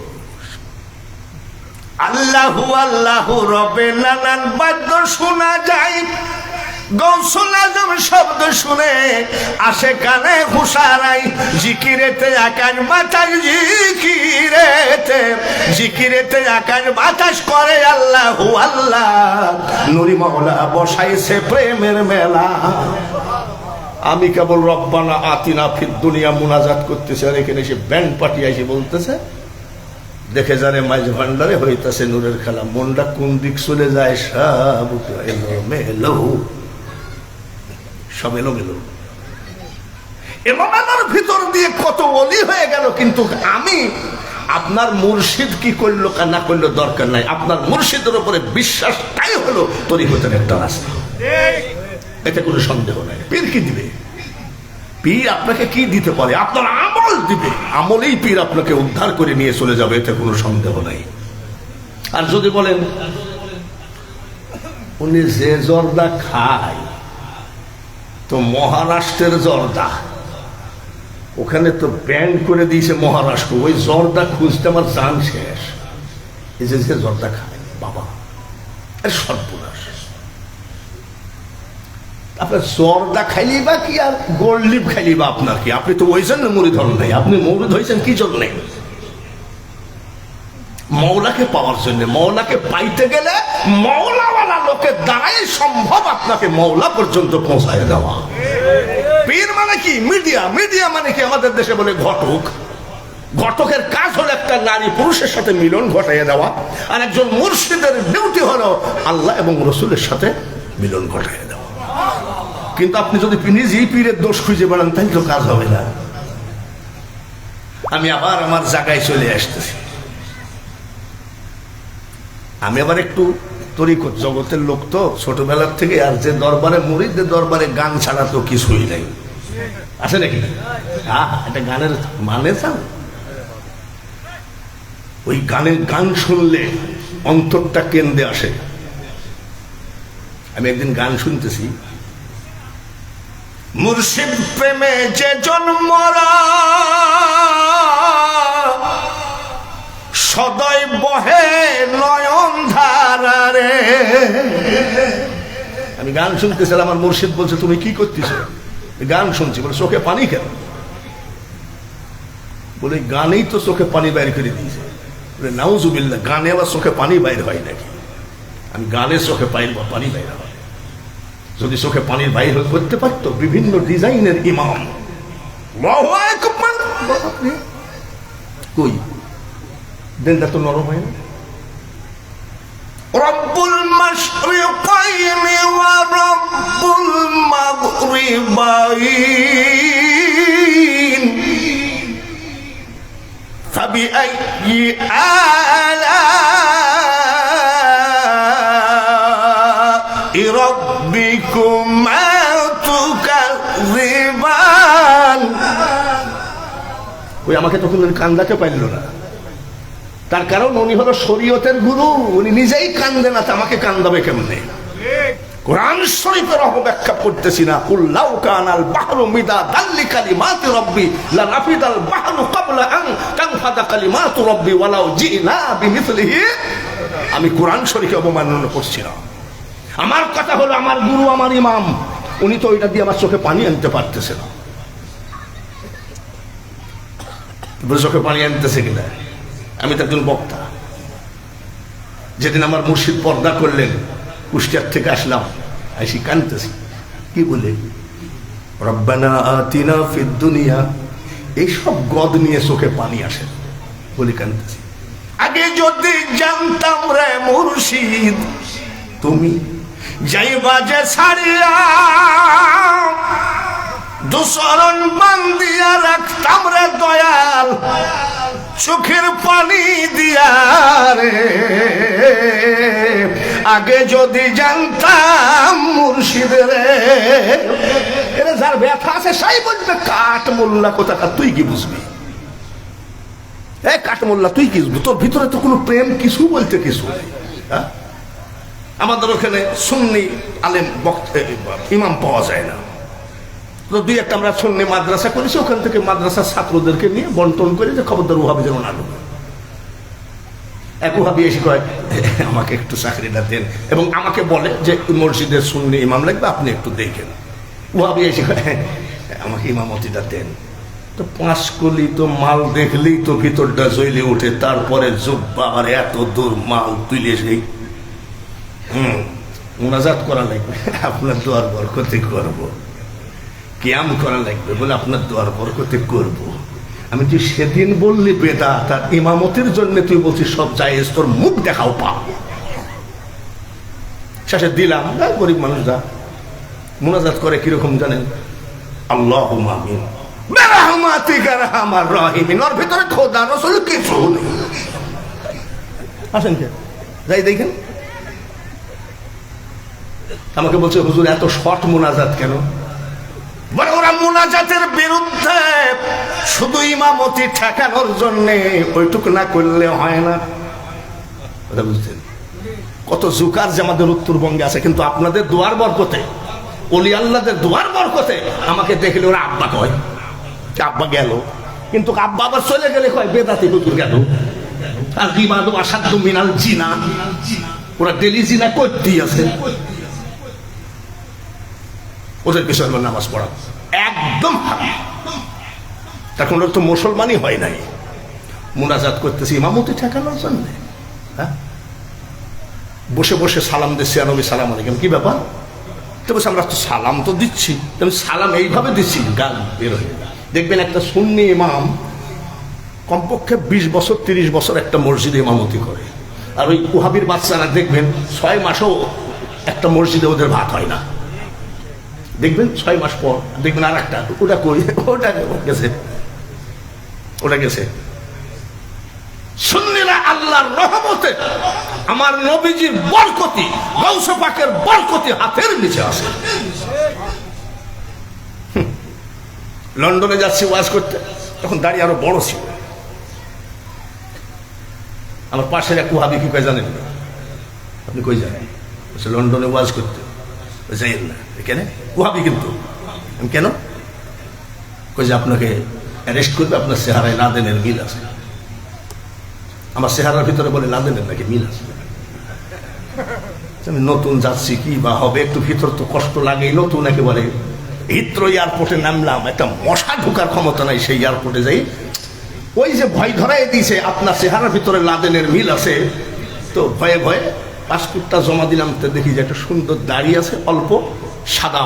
[SPEAKER 1] আল্লাহু আল্লাহু রবে নানান বাদ্য শোনা যায়, গৌসুল আজম শব্দ শুনে আসে কানে হুশারাই, জিকিরেতে আকাশ বাতাস, জিকিরেতে আকাশ বাতাস করে আল্লাহু আল্লাহ, নুরি মাওলা বসাইছে প্রেমের মেলা। আমি কেবল রব্বানা আতিনা ফিদ দুনিয়া মুনাজাত করতেছে, আর এখানে এসে ব্যান্ড পার্টি এসে বলতেছে। দেখে জানে মাইজ ভান্ডারে হইতেছে নূরের খেলা। মনটা কোন দিক চলে যায়, সব এলোমেলো, সব এলোমেলো। এলোমেলোর ভিতর দিয়ে কত ওলি হয়ে গেল। কিন্তু আমি আপনার মুর্শিদ কি করলো না করলো দরকার নাই, আপনার মুর্শিদের উপরে বিশ্বাসটাই হলো তরিকতের একটা রাস্তা। এতে কোনো সন্দেহ নাই। পীর কি দিবে? পীর আপনাকে কি দিতে পারে? আপনার আমল দিবে। আমলেই পীর আপনাকে উদ্ধার করে নিয়ে চলে যাবে, এতে কোনো সন্দেহ নাই। আর যদি বলেন উনি যে জর্দা খায় তো মহারাষ্ট্রের জর্দা, ওখানে তো ব্যান করে দিয়েছে মহারাষ্ট্র, ওই জর্দা খুঁজতে আমার জান শেষ। এই যে জর্দা খায় বাবা, এর সর্বনাশ। আপনার জর্দা খাইলি বা কি আর গোল্ড লিপ খাইলি বা আপনার কি? আপনি তো ওই জন্য মুরিদ হন নাই। আপনি মৌলুদ হয়েছেন কি জন্য? মৌলাকে পাওয়ার জন্য। মৌলাকে পাইতে গেলে মৌলাওয়ালা লোকের দ্বারাই সম্ভব আপনাকে মৌলা পর্যন্ত পৌঁছায় দেওয়া। পীর মানে কি? মিডিয়া। মিডিয়া মানে কি? আমাদের দেশে বলে ঘটক। ঘটকের কাজ হলো একটা নারী পুরুষের সাথে মিলন ঘটাইয়া দেওয়া, আর একজন মুর্শিদের ডিউটি হলো আল্লাহ এবং রসুলের সাথে মিলন ঘটাইয়া দেওয়া। কিন্তু আপনি যদি নিজেই পীরের দোষ খুঁজে বেড়ান তাই তো কাজ হবে না। আমি আবার আমার জায়গায় চলে আসতেছি। আমি আবার একটু তরিকত জগতের লোক তো ছোটবেলার থেকে, আর যে দরবারে মুরিদদের দরবারে গান ছাড়া তো কিছুই নাই। আছে নাকি? এটা গানের মানে চান, ওই গানের গান শুনলে অন্তরটা কেন্দ্রে আসে। আমি একদিন গান শুনতেছি, মুর্শিদ প্রেমে যে জন্মরা সদয় বহে নয়ন ধারারে। আমি গান শুনতেছিলাম, আমার মুর্শিদ বলছে তুমি কি করতেছ? গান শুনছি। বলে চোখে পানি কেন? বলে গানেই তো চোখে পানি বাইর করে দিয়েছে। বলে নাউজুবিল্লাহ, গানে আবার চোখে পানি বাইর হয় নাকি? আমি গানে চোখে পানি বাইর হয়। যদি চোখে পানির বাইর করতে পারতো বিভিন্ন ডিজাইনের ইমাম, আল্লাহু আকবার, কই দেনটা তো নরম হয় না। রব্বুল মাশরিকাইনি ওয়া রব্বুল মাগরিবাইন ফাবিআইয়ি আলা'i রাব্বিকুমা তুকাযিবান। ওই আমাকে তখন কান্দাতে পারল না। তার কারণ উনি হলো শরীয়তের গুরু, উনি নিজেই কান্দে না, আমাকে কান্দাবে কেমনে? কোরআন শরীফের অপব্যাখ্যা করতেছি না। কুল লাউ কানাল বাহরু মিদাদাল লিকালিমাতি রাব্বি লানাফিদাল বাহরু ক্বাবলা আন তানফাদা কালিমাতু রাব্বি ওয়ালাউ জিনা বিমিসলিহি। আমি কোরআন শরীফকে অবমাননা করছি না। আমার কথা হলো আমার গুরু, আমার ইমাম, উনি তো ওইটা দিয়ে আমার চোখে পানি আনতে পারতেছে না। চোখে পানি আনতেছে কিনা? আমি তো একজন বক্তা। যেদিন আমার মুর্শিদ পর্দা করলেন, কুষ্টিয়ার থেকে আসলাম, আইসি কানতেছি। কি বলে? রব্বানা আতিনা ফিদ দুনিয়া, এইসব গদ নিয়ে চোখে পানি আসে বলে কানতেছি। আগে যদি জানতাম রে মুর্শিদ তুমি যাইবা যে ছাড়িয়া, দুসরণ বান্দিয়া রাখতাম রে দয়াল চোখের পানি দিয়া রে। আগে যদি জানতাম মুর্শিদ রে, এরা যার ব্যথা আছে সাই বলবে কাঠ মোল্লা কোথাকার, তুই কি বুঝবি? কাঠ মোল্লা তুই কি বুঝবি? তোর ভিতরে তো কোনো প্রেম কিছু বলতে কিছু নেই। আমাদের ওখানে সুন্নি আলেম ইমাম পাওয়া যায় না। তো দুই একটা আমরা সুন্নি মাদ্রাসা করেছি, ওখান থেকে মাদ্রাসার ছাত্রদেরকে নিয়ে বন্টন করে যে খবরদার ওহাবি যেন না ঢুকে। এক ওহাবি এসে কয় আমাকে একটু চাকরিটা দেন, এবং আমাকে বলে যে মসজিদের সুন্নি ইমাম লাগবে, আপনি একটু দেখেন। ওহাবি এসে কয় আমাকে ইমামতিটা দেন। তো 5 কলি তো মাল দেখলেই তো ভিতরটা জ্বলে ওঠে। তারপরে জুব্বা আর এত দূর মাল তুলে সেই মুনাজাত করা লাগবে, আপনার দোয়ার বরকতে করব। কিয়াম করা লাগবে, বলে আপনার দোয়ার বরকতে করব। আমি তুই সেদিন বললি বেদা, তার ইমামতির জন্য তুই বলছিস সব জায়েজ, তোর মুখ দেখাও পা। শেষে দিলাম। গরিব মানুষ যা মুনাজাত করে কিরকম জানেন? আল্লাহুম্মা আমিন বিরহমাতিকা আরহামার রাহিমিন। ওর ভিতরে খোদা রাসূল কিছু নেই। আসেন কে যাই দেখেন। আমাকে বলছে হুজুর এত শর্ট মুনাজাত কেন? বলে ওরা মুনাজাতের বিরুদ্ধে, শুধু ইমামতি ঠেকানোর জন্য ওইটুকু না করলে হয় না। ওটা বুঝছেন? কত জুকার যে আমাদের উত্তরবঙ্গে আছে, কিন্তু আপনাদের দোয়ার বরকতে, ওলি আল্লাহদের দোয়ার বরকতে আমাকে দেখলে ওরা আব্বা কয়। আব্বা গেল, কিন্তু আব্বা আবার চলে গেলে কয় বেদাতি হুজুর গেল। আর রিমাদু আসাদু মিনাল জিনা, ওরা ডেলি জিনা করতেই আছে। ওদের পিছনে নামাজ পড়া একদম হারাম। তখন ওরা তো মুসলমানই হয় নাই। মুনাজাত করতেছি ইমামতি ঠেকানোর জন্য। হ্যাঁ, বসে বসে সালাম দিচ্ছি, নবী সালাম আলাইকুম, কি ব্যাপার? তো বলছে আমরা তো সালাম তো দিচ্ছি, তুমি সালাম এইভাবে দিচ্ছি, গাল বের হয়ে। দেখবেন একটা সুন্নি ইমাম কমপক্ষে 20 বছর 30 বছর একটা মসজিদে ইমামতি করে। আর ওই ওহাবির বাচ্চারা দেখবেন 6 মাসেও একটা মসজিদে ওদের ভাত হয় না। দেখবেন 6 মাস পর দেখবেন আর একটা, ওটা কই, ওটা গেছে, ওটা গেছে। সুন্নিরা আল্লাহর রহমতে, আমার নবীজির বরকতি, গাউসে পাকের বরকতি হাতের নিচে আছে। লন্ডনে যাচ্ছি ওয়াজ করতে, তখন দাড়ি আরো বড় ছিল। আমার পাশের এক ওয়াহাবি কি কয় জানেন? আপনি কই যাবেন? বলছে লন্ডনে ওয়াজ করতে। যাইয়েন না। কেন? ওয়াহাবি কিন্তু। আমি কেন? কই যে আপনাকে অ্যারেস্ট করবে, আপনার চেহারায় লাদেনের মিল আছে। আমার চেহারার ভিতরে বলে লাদেনের নাকি মিল আছে। আমি নতুন যাচ্ছি, কি বা হবে, একটু ভিতর তো কষ্ট লাগে। নতুন একেবারে হিথ্রো এয়ারপোর্টে নামলাম, একটা মশা ঢোকার ক্ষমতা নাই সেই এয়ারপোর্টে যাই। ওই যে ভয় ধরাই দিয়েছে আপনার চেহারার ভিতরে লাদেনের মিল আছে, তো ভয়ে ভয়ে পাসপোর্টটা জমা দিলাম। তো দেখি যে একটা সুন্দর দাড়ি আছে, অল্প সাদা।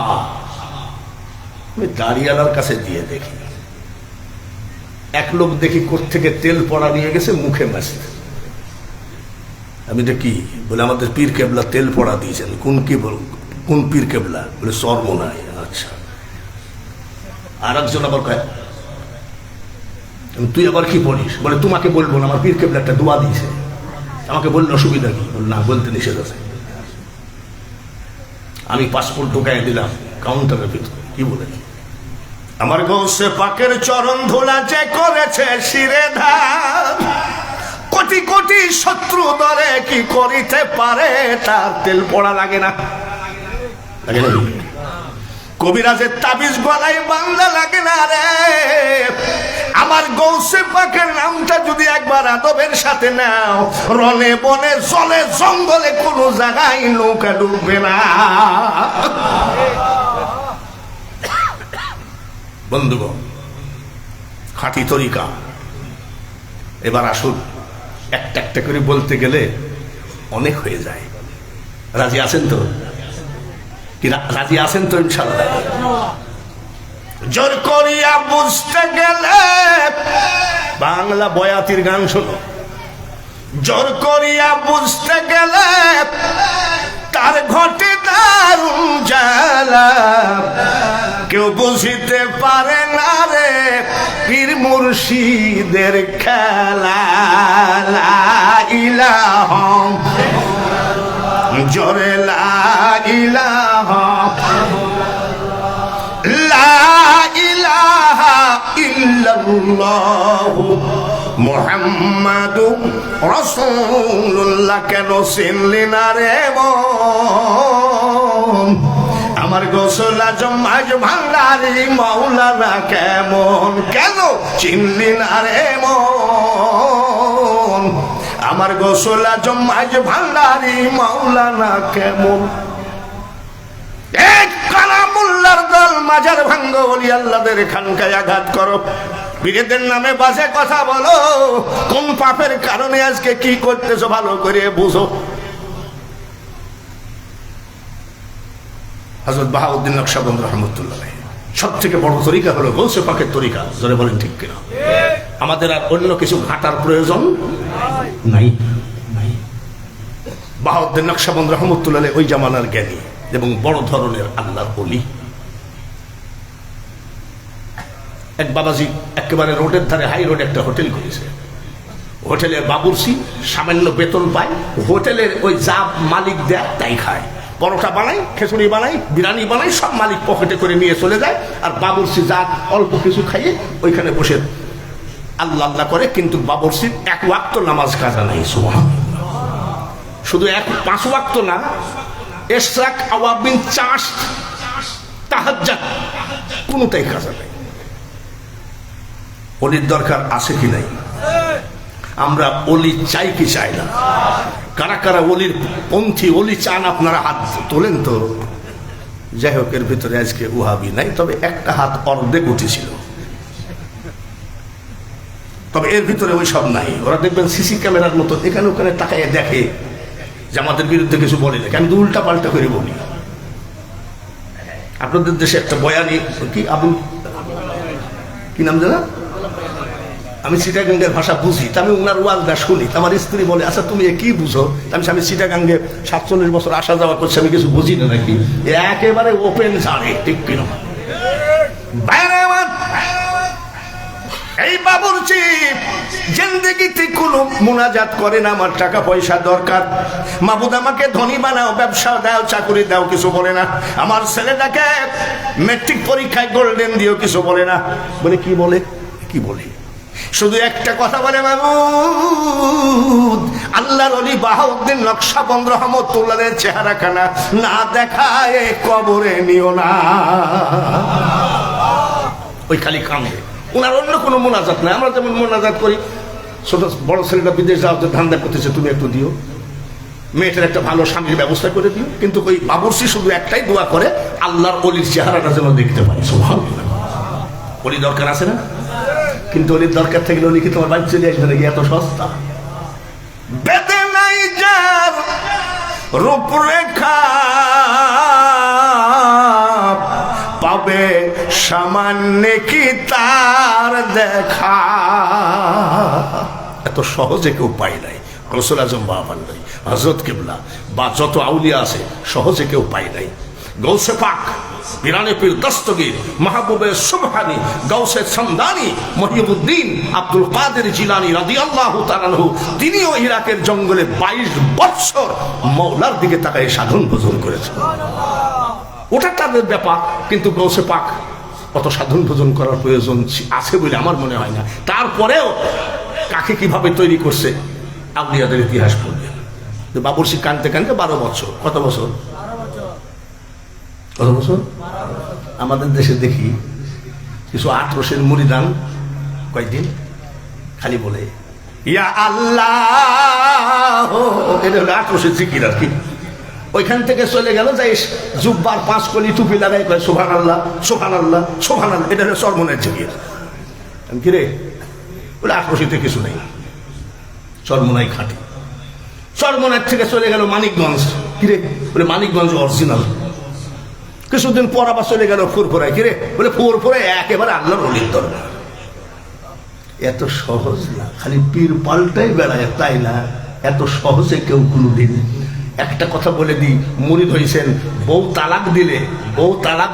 [SPEAKER 1] আমি দাড়িওয়ালার কাছে দিয়ে দেখি, এক লোক দেখি কোত্থেকে তেল পড়া নিয়ে গেছে মুখে মাসতে। আমি এটা কি বলে, আমাদের পীর কেবলা তেল পড়া দিয়েছেন। কোন পীর কেবলা? বলে চরমোনাই। আচ্ছা। আর একজন আবার কয়, তুই আবার কি পড়িস? বলে তোমাকে বলবো না, আমার পীর কেবলা একটা দোয়া দিয়েছে, আমাকে বললে অসুবিধা কি? বল না, বলতে নিষেধ আছে। আমি পাসপোর্ট ঢোকাই দিলাম কাউন্টারের ভিতরে। কি বলে, আমার গৌসে পাকের চরণ ধুলা যে করেছে শিরে ধার, কোটি কোটি শত্রু দরে কি করিতে পারে, তার তেল পড়া লাগে না। লাগে না? কবিরাজের তাবিজ গলাই বাংলা লাগে না রে। আমার গৌসে পাকের নামটা যদি একবার আদবের সাথে নাও, রনে বনে জলে জঙ্গলে কোনো জায়গায় নৌকা ডুববে না। বন্ধুগণ, খাঁটি তরিকা। এবার আসুন, একটা একটা করে বলতে গেলে অনেক হয়ে যায়। রাজি আছেন তো? কি রাজি আছেন তো? ইনশাআল্লাহ। জোর করিয়া বুঝতে গেলে বাংলা বয়াতির গান শোনো। জোর করিয়া বুঝতে গেলে তার ঘটে দারুণ জ্বালা, কেউ বুঝিতে পারে না রে পীর মুর্শিদের খেলা। লা ইলাহা জোরে লা ইলাহা লা ইলাহা ইল্লাল্লাহু মুহাম্মাদুর রাসূলুল্লাহ। কেন চিনলি না রে মন আমার গোসল আজম আজ ভান্ডারি মাওলানা কেমন? কেন চিনলি না রে মন আমার গোসল আজম আজ ভান্ডারি মাওলানা কেমন? এক কালামুল্লার দল মাজার ভাঙ্গ বলি আল্লাহদের খানকায় আঘাত করো, পীরেদের নামে বাজে কথা বলো, কোন পাপের কারণে আজকে কি করতেছো ভালো করে বুঝো। হযরত বাহাউদ্দিন নকশবন্দি রাহমাতুল্লাহ সব থেকে বড় তরিকা হলো গৌসে পাকের তরিকা। জোরে বলেন ঠিক কিনা? আমাদের আর অন্য কিছু ঘাটার প্রয়োজন নাই। বাহাউদ্দিন নকশবন্দি রাহমাতুল্লাহ ওই জামানার জ্ঞানী এবং বড় ধরনের আল্লাহর ওলি। এক বাবাজি একেবারে রোডের ধারে হাই রোড একটা হোটেল করেছে। হোটেলের বাবুর্চি সামান্য বেতন পায়, হোটেলের ওই যা মালিক দেয় তাই খায়। পরোটা বানাই, খিচুড়ি বানাই, বিরিয়ানি বানাই, সব মালিক পকেটে করে নিয়ে চলে যায়। আর বাবুর্চি যা অল্প কিছু খাইয়ে ওইখানে বসে আল্লাহ আল্লাহ করে। কিন্তু বাবুর্চির এক ওয়াক্ত নামাজ কাজা নাই। সুবহানাল্লাহ। শুধু 5 ওয়াক্ত না, ইশরাক, আওয়াবিন, চাষ, তাহাজ্জুদ কোনটাই কাজা নাই। ওলির দরকার আছে কি নাই? আমরা ওলি চাই কি চাই না? কারা কারা ওলির পন্থী, ওলি চান আপনারা হাত তোলেন তো। যাই হোক, এর ভিতরে আজকে ওয়াহাবি নাই, তবে একটা হাত অর্ধেক উঠেছিল। তবে এর ভিতরে ওই সব নাই। ওরা দেখবেন সিসি ক্যামেরার মতো এখানে ওখানে তাকায় দেখে যে আমাদের বিরুদ্ধে কিছু বলে না। আমি তো উল্টা পাল্টা করে বলি। আপনাদের দেশে একটা বয়ানি কি আবুল কি নাম জানা, আমি চিটাগাঙ্গের ভাষা বুঝি, আমি ওনার ওয়াজটা শুনি। আমার স্ত্রী বলে, আচ্ছা তুমি কি বুঝো? আমি চিটাগাঙ্গে 47 বছর আসা যাওয়া করছি, আমি কিছু বুঝি না নাকি? একেবারে ওপেন জানে, ঠিক কিনা? এই বাবুর্চি জিন্দেগিতে কোনো মুনাজাত করে না, আমার টাকা পয়সা দরকার, মাবুদ আমাকে ধনী বানাও, ব্যবসা দাও, চাকরি দাও, কিছু বলে না। আমার ছেলেটাকে ম্যাট্রিক পরীক্ষায় গোল্ডেন দিও, কিছু বলে না। বলে কি বলে, কি বলে, শুধু একটা কথা বলে, মাবুদ আল্লাহর ওলি বাহাউদ্দিন নকশবন্দ রহমতুল্লাহের চেহারাখানা না দেখায় কবরে নিও না। ওই খালি কামে, ওনার অন্য কোনো মোনাজাত নাই। আমরা যেমন মোনাজাত করি, ছোট বড় ছেলেটা বিদেশ যাওয়ার ধান্দা করতেছে, তুমি একটু দিও, মেয়েটার একটা ভালো স্বামীর ব্যবস্থা করে দিও। কিন্তু ওই বাবুর্চি শুধু একটাই দোয়া করে, আল্লাহর ওলির চেহারাটা যেন দেখতে পাই। সুবহানাল্লাহ। ওলি দরকার আছে না? কিন্তু ওলির দরকার থাকলে ওলি কি তোমার বাড়ি চলে আসবে নাকি? এত সস্তা। বেদে নাই যার রূপরেখা, পাবে সামান্য কি তার দেখা। এত সহজে কেউ পায় নাই। গৌসুল আজম বাবার নাই, হযরত কিবলা বা যত আউলিয়া আছে, সহজে কেউ পায় নাই। গৌসে পাক, পিরানে পীর দস্তগীর, মাহবুবে সুবহানি, গৌসে সামদানি, মহিউদ্দিন আব্দুল কাদের জিলানী রাদিয়াল্লাহু তাআলা আনহু, তিনিও ইরাকের জঙ্গলে 22 বছর মওলার দিকে তাকায় সাধন ভোজন করেছেন। ওটা তাদের ব্যাপার। কিন্তু গৌসে পাক অত সাধন ভোজন করার প্রয়োজন আছে বলে আমার মনে হয় না। তারপরেও কাকে কিভাবে তৈরি করছে আউলিয়াদের ইতিহাস পড়বে। বাবুর্চি কানতে কানতে 12 বছর। কত বছর? কত বছর? আমাদের দেশে দেখি কিছু 8 রসের মুরিদান কয়েকদিন খালি বলে ইয়া আল্লাহ, এটা হলো 8 রসের জিকির আর কি। ওইখান থেকে চলে গেল, যাই জুব্বার 5 কলি টুপি লাগাই কয় সুবহানাল্লাহ সুবহানাল্লাহ সুবহানাল্লাহ, এটা হলো চরমনের জিকির। কি রে, বলে 8 রশিতে কিছু নেই, চরমনাই খাঁটি। চরমনের থেকে চলে গেল মানিকগঞ্জ। কিরে, বলে মানিকগঞ্জ অরিজিনাল। কিছুদিন পর আবার চলে গেল ফুরফুরায়। কিরে, বলে ফুরফুরায় একেবারে আল্লাহর ওলির দরবার। এত সহজ না, খালি পীর পাল্টাই বেড়ায়, তাই না? এত সহজে কেউ কোনোদিন। একটা কথা বলে দিই, মুরিদ হয়েছেন, বউ তালাক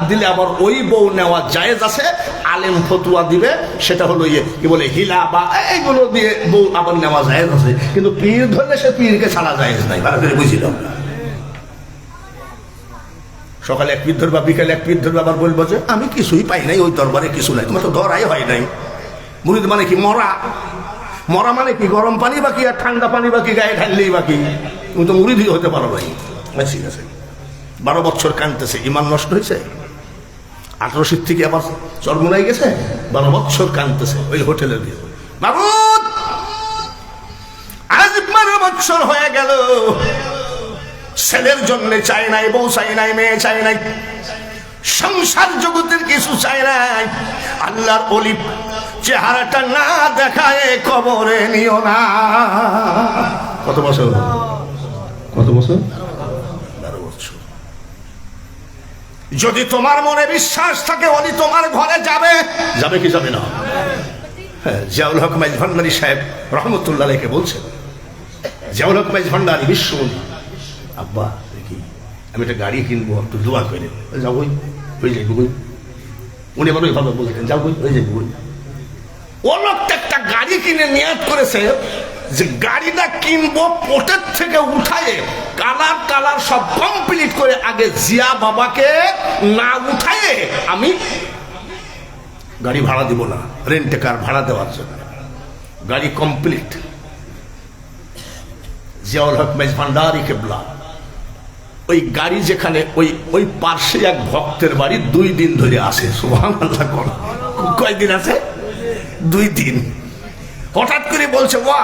[SPEAKER 1] দিলে আবার ওই বউ নেওয়া জায়েজ আছে। আলেম ফতুয়া দিবে, সেটা হলো কি বলে হিলা বা এইগুলো দিয়ে বউ আবার নেওয়া জায়েজ আছে। কিন্তু পীর ধরলে সে পীরকে ছাড়া জায়েজ নাই। ভালো করে বুঝিলাম। সকালে এক পীর ধরবা, বিকালে এক পীর ধরবা, আবার বলবো যে আমি কিছুই পাই নাই, ওই দরবারে কিছু নাই। তোমার তো ধরাই হয় নাই। মুরিদ মানে কি? মরা মানে কি? গরম পানি বাকি আর ঠান্ডা পানি বাকি, গায়ে ঢাললেই বাকি। তুমি তো মুরিদই হতে পারো ভাই। ঠিক আছে, 12 বছর কাঁদতেছে, ইমান নষ্ট হয়েছে। 18 থেকে আবার চরমনাই গেছে, 12 বছর কাঁদতেছে ওই হোটেলে দিয়ে। মাবুদ আজ 12 বছর হয়ে গেল, ছেলের জন্য চাই নাই, বউ চাই নাই, মেয়ে চাই নাই, সংসার জগতের কিছু চাই নাই। আল্লাহর ওলি চেহারাটা না দেখায় কবরে নিও না। কত বছর? 12 বছর। যদি তোমার মনে বিশ্বাস থাকে ওলি তোমার ঘরে যাবে কি যাবে না? হ্যাঁ, জিয়াউল হক মাইজ ভান্ডারী সাহেব রহমতুল্লাহ আলাইহি বলছেন, জিয়াউল হক মাইজ ভান্ডারী বিশ্ব আব্বা দেখি আমি একটা গাড়ি কিনবো, একটু দোয়া করে যাও, ওই যাইব। উনি আবার ওইভাবে বলতেন, যাও ওই যাইব। ও লোকটা একটা গাড়ি কিনে নিয়াত করেছে যে গাড়িটা কিনবো, পোর্টের থেকে উঠায়ে কালার সব কমপ্লিট করে আগে জিয়া বাবাকে না উঠায়ে আমি গাড়ি ভাড়া দিব না, রেন্টে কার ভাড়া দেওয়ার জন্য। গাড়ি কমপ্লিট। জিয়াউল হক মাইজ ভান্ডারী কেবলা ওই গাড়ি যেখানে, ওই পার্শ্বে এক ভক্তের বাড়ি 2 দিন ধরে আসে। সুবহানাল্লাহ। কয়দিন আছে? 2 দিন। হঠাৎ করে বলছে, ওয়া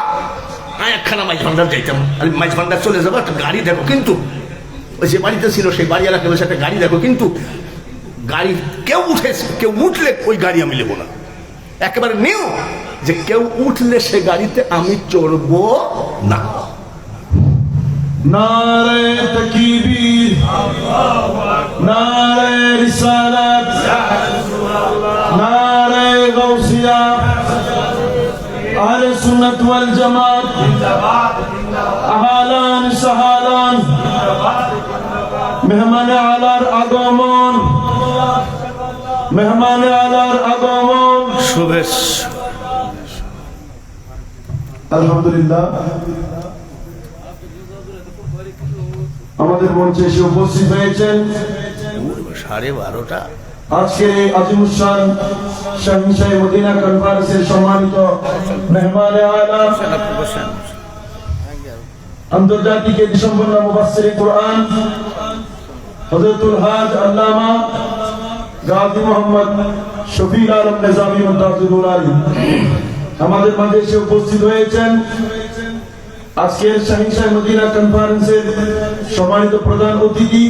[SPEAKER 1] একখানা মাইজ ভান্ডার যাইতাম, আমি মাইজ ভান্ডার চলে যাবো, একটা গাড়ি দেখো। কিন্তু ওই যে বাড়িতে ছিল সেই বাড়িওয়ালাকে বলছে একটা গাড়ি দেখো, কিন্তু গাড়ি কেউ উঠলে ওই গাড়ি আমি নেবো না। একেবারে নিউ যে কেউ উঠলে সে গাড়িতে আমি চড়বো না।
[SPEAKER 2] নারে তাকবীর, নারে রিসালাত, নারে গাউসিয়া, আহলে সুন্নাত ওয়াল জামাত, আহলান সাহালান, মেহমানে আলার আগমন,
[SPEAKER 1] শুভেচ্ছা।
[SPEAKER 2] আলহামদুলিল্লাহ আমাদের মঞ্চে এসে উপস্থিত হয়েছেন
[SPEAKER 1] 12:30
[SPEAKER 2] আজকে আজিমুসান শাহিনশাহ মদিনা কনফারেন্সের সম্মানিত মেহমান আলা আন্তর্জাতিক খ্যাতিসম্পন্ন মুফাসসির কুরআন হযরতুল হাজ আল্লামা গাজী মোহাম্মদ শফিউল আলম নিজামী মুদাদ্দিদুল আলী আমাদের মাঝে এসে উপস্থিত হয়েছেন। আজকের শাহিনশাহ মদিনা কনফারেন্সের সম্মানিত প্রধান অতিথি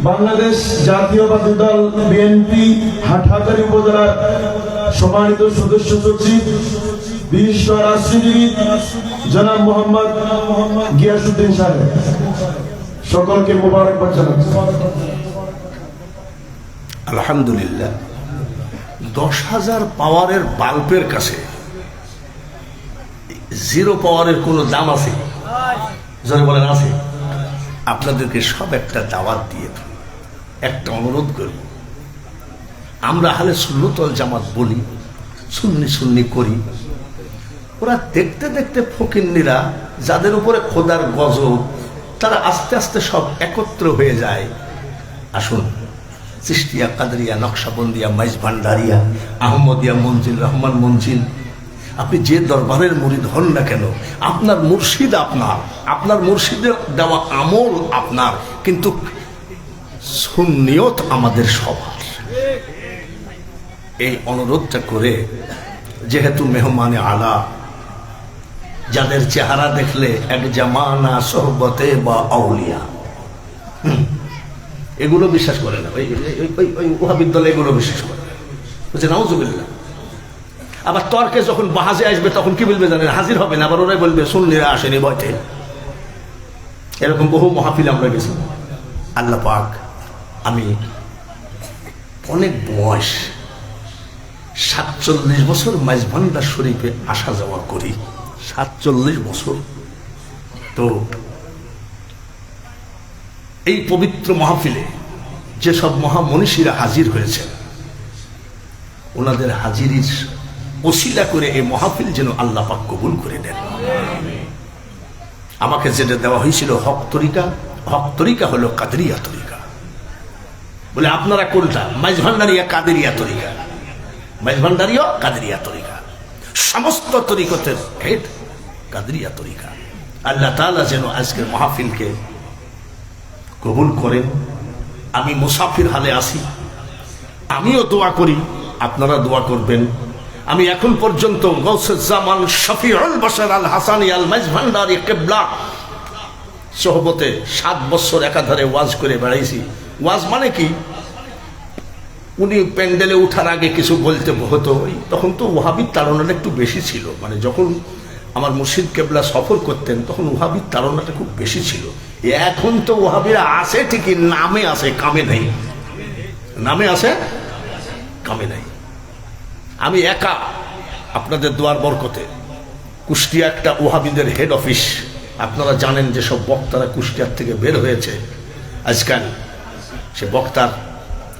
[SPEAKER 2] বাংলাদেশ জাতীয়তাবাদী দল বিএনপি হাটহাজারী উপজেলার সম্মানিত সদস্য সচিব বিশিষ্ট রাজনীতিবিদ জনাব মোহাম্মদ গিয়াসউদ্দিন সাহেব, সকলকে মোবারকবাদ জানাচ্ছি।
[SPEAKER 1] আলহামদুলিল্লাহ 10,000 পাওয়ারের বাল্বের কাছে 0 পাওয়ারের কোনো দাম আছে? জোরে বলেন আছে? আপনাদেরকে সব একটা দাওয়াত দিয়ে একটা অনুরোধ করব, আমরা আহলে সুন্নাত ওয়াল জামাত বলি, সুন্নি করি, ওরা দেখতে দেখতে ফকিন্নিরা যাদের উপরে খোদার গজব, তারা আস্তে আস্তে সব একত্র হয়ে যায়। আসুন, চিশতিয়া, কাদরিয়া, নকশবন্দিয়া, মাইজ ভান্ডারিয়া, আহমদিয়া, মঞ্জিল রহমান মঞ্জিল, আপনি যে দরবারের মুরিদ হন না কেন, আপনার মুর্শিদ আপনার মুর্শিদের দেওয়া আমল আপনার, কিন্তু সুন্নিয়ত আমাদের সবার। এই অনুরোধটা করে, যেহেতু মেহমানে আলা, যাদের চেহারা দেখলে এক জামানা সোহবতে বা আউলিয়া, এগুলো বিশ্বাস করে না, ওই ওয়াহাবীর দল এগুলো বিশ্বাস করে না, বুঝছে? নাউজুবিল্লাহ। আবার তর্কে যখন বাহাজে আসবে তখন কি বলবে জানেন? হাজির হবে না, আবার ওরাই বলবে সুন্নিরা আসেনি বয়তে। এরকম বহু মাহফিল আমরা গেছি। আল্লাহ পাক, আমি অনেক বয়স 47 বছর মাইজভান্ডার শরীফে আসা যাওয়া করি, 47 বছর। তো এই পবিত্র মাহফিলে যেসব মহামনীষীরা হাজির হয়েছে, ওনাদের হাজিরির ওসিলা করে এই মাহফিল যেন আল্লাহ পাক কবুল করে নেন। আমাকে যেটা দেওয়া হয়েছিল হক তরিকা হলো কাদরিয়া তরিকা। বলে আপনারা কোনটা? মাইজভান্ডারিয়া কাদেরিয়া তরিকা, মাইজভান্ডারিয়া কাদেরিয়া তরিকা, সমস্ত তরিকতের হেড কাদেরিয়া তরিকা। আল্লাহ তাআলা যেন আজকের মাহফিলকে কবুল করেন। আমি মুসাফির হালে আছি, আমিও দোয়া করি, আপনারা দোয়া করবেন। আমি এখন পর্যন্ত গৌসুল জামান শফিউল বশর আল হাসানি আল মাইজভান্ডারি কিবলা সোহবতে 7 বছর একাধারে ওয়াজ করে বেড়াইছি। ওয়াজ মানে কি? উনি প্যান্ডেলে উঠার আগে কিছু বলতে হতো, তখন তো ওয়াহাবির তাড়নাটা একটু বেশি ছিল। মানে যখন আমার মুর্শিদ কেবলা সফর করতেন তখন ওয়াহাবির তাড়নাটা খুব বেশি ছিল। এখন তো ওয়াহাবিরা আছে ঠিকই, নামে আছে, কামে নেই। নামে আছে, কামে নাই। আমি একা আপনাদের দোয়ার বরকতে কুষ্টিয়া একটা ওয়াহাবিদের হেড অফিস, আপনারা জানেন যে সব বক্তারা কুষ্টিয়ার থেকে বের হয়েছে আজকাল। সে বক্তার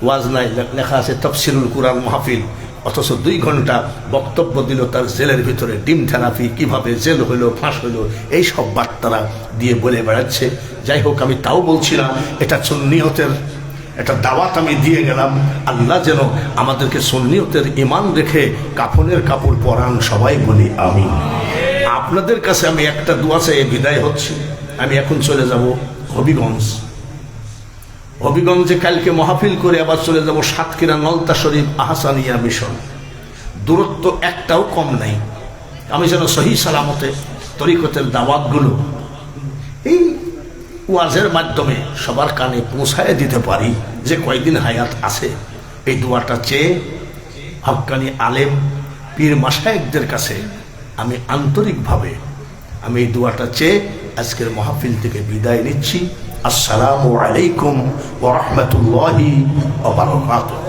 [SPEAKER 1] ওয়াজ নাই, লেখা আছে তাফসিরুল কুরআন মাহফিল, অথচ 2 ঘন্টা বক্তব্য দিল তার জেলের ভিতরে ডিম থেরাপি, কিভাবে জেল হইল, ফাঁস হইল, এই সব বার্তারা দিয়ে বলে বেড়াচ্ছে। যাই হোক, আমি তাও বলছিলাম এটা সুন্নিয়তের একটা দাওয়াত আমি দিয়ে গেলাম। আল্লাহ যেন আমাদেরকে সুন্নিয়তের ঈমান রেখে কাফনের কাপড় পরান, সবাই বলি আমিন। আপনাদের কাছে আমি একটা দোয়া চেয়ে বিদায় হচ্ছি। আমি এখন চলে যাব হবিগঞ্জে কালকে মাহফিল করে আবার চলে যাব সাতক্ষীরা নলতা শরীফ আহসানিয়া মিশন। দূরত্ব একটাও কম নাই। আমি যেন সহি সালামতে তরিকতের দাওয়াতগুলো এই ওয়াজের মাধ্যমে সবার কানে পৌঁছায় দিতে পারি, যে কয়েকদিন হায়াত আছে। এই দোয়াটা চেয়ে হক্কানি আলেম পীর মাশায়েখদের কাছে আমি আন্তরিকভাবে আমি এই দোয়াটা চেয়ে আজকের মাহফিল থেকে বিদায় নিচ্ছি। আসসালামু আলাইকুম ওয়া রাহমাতুল্লাহি ওয়া বারাকাতুহু।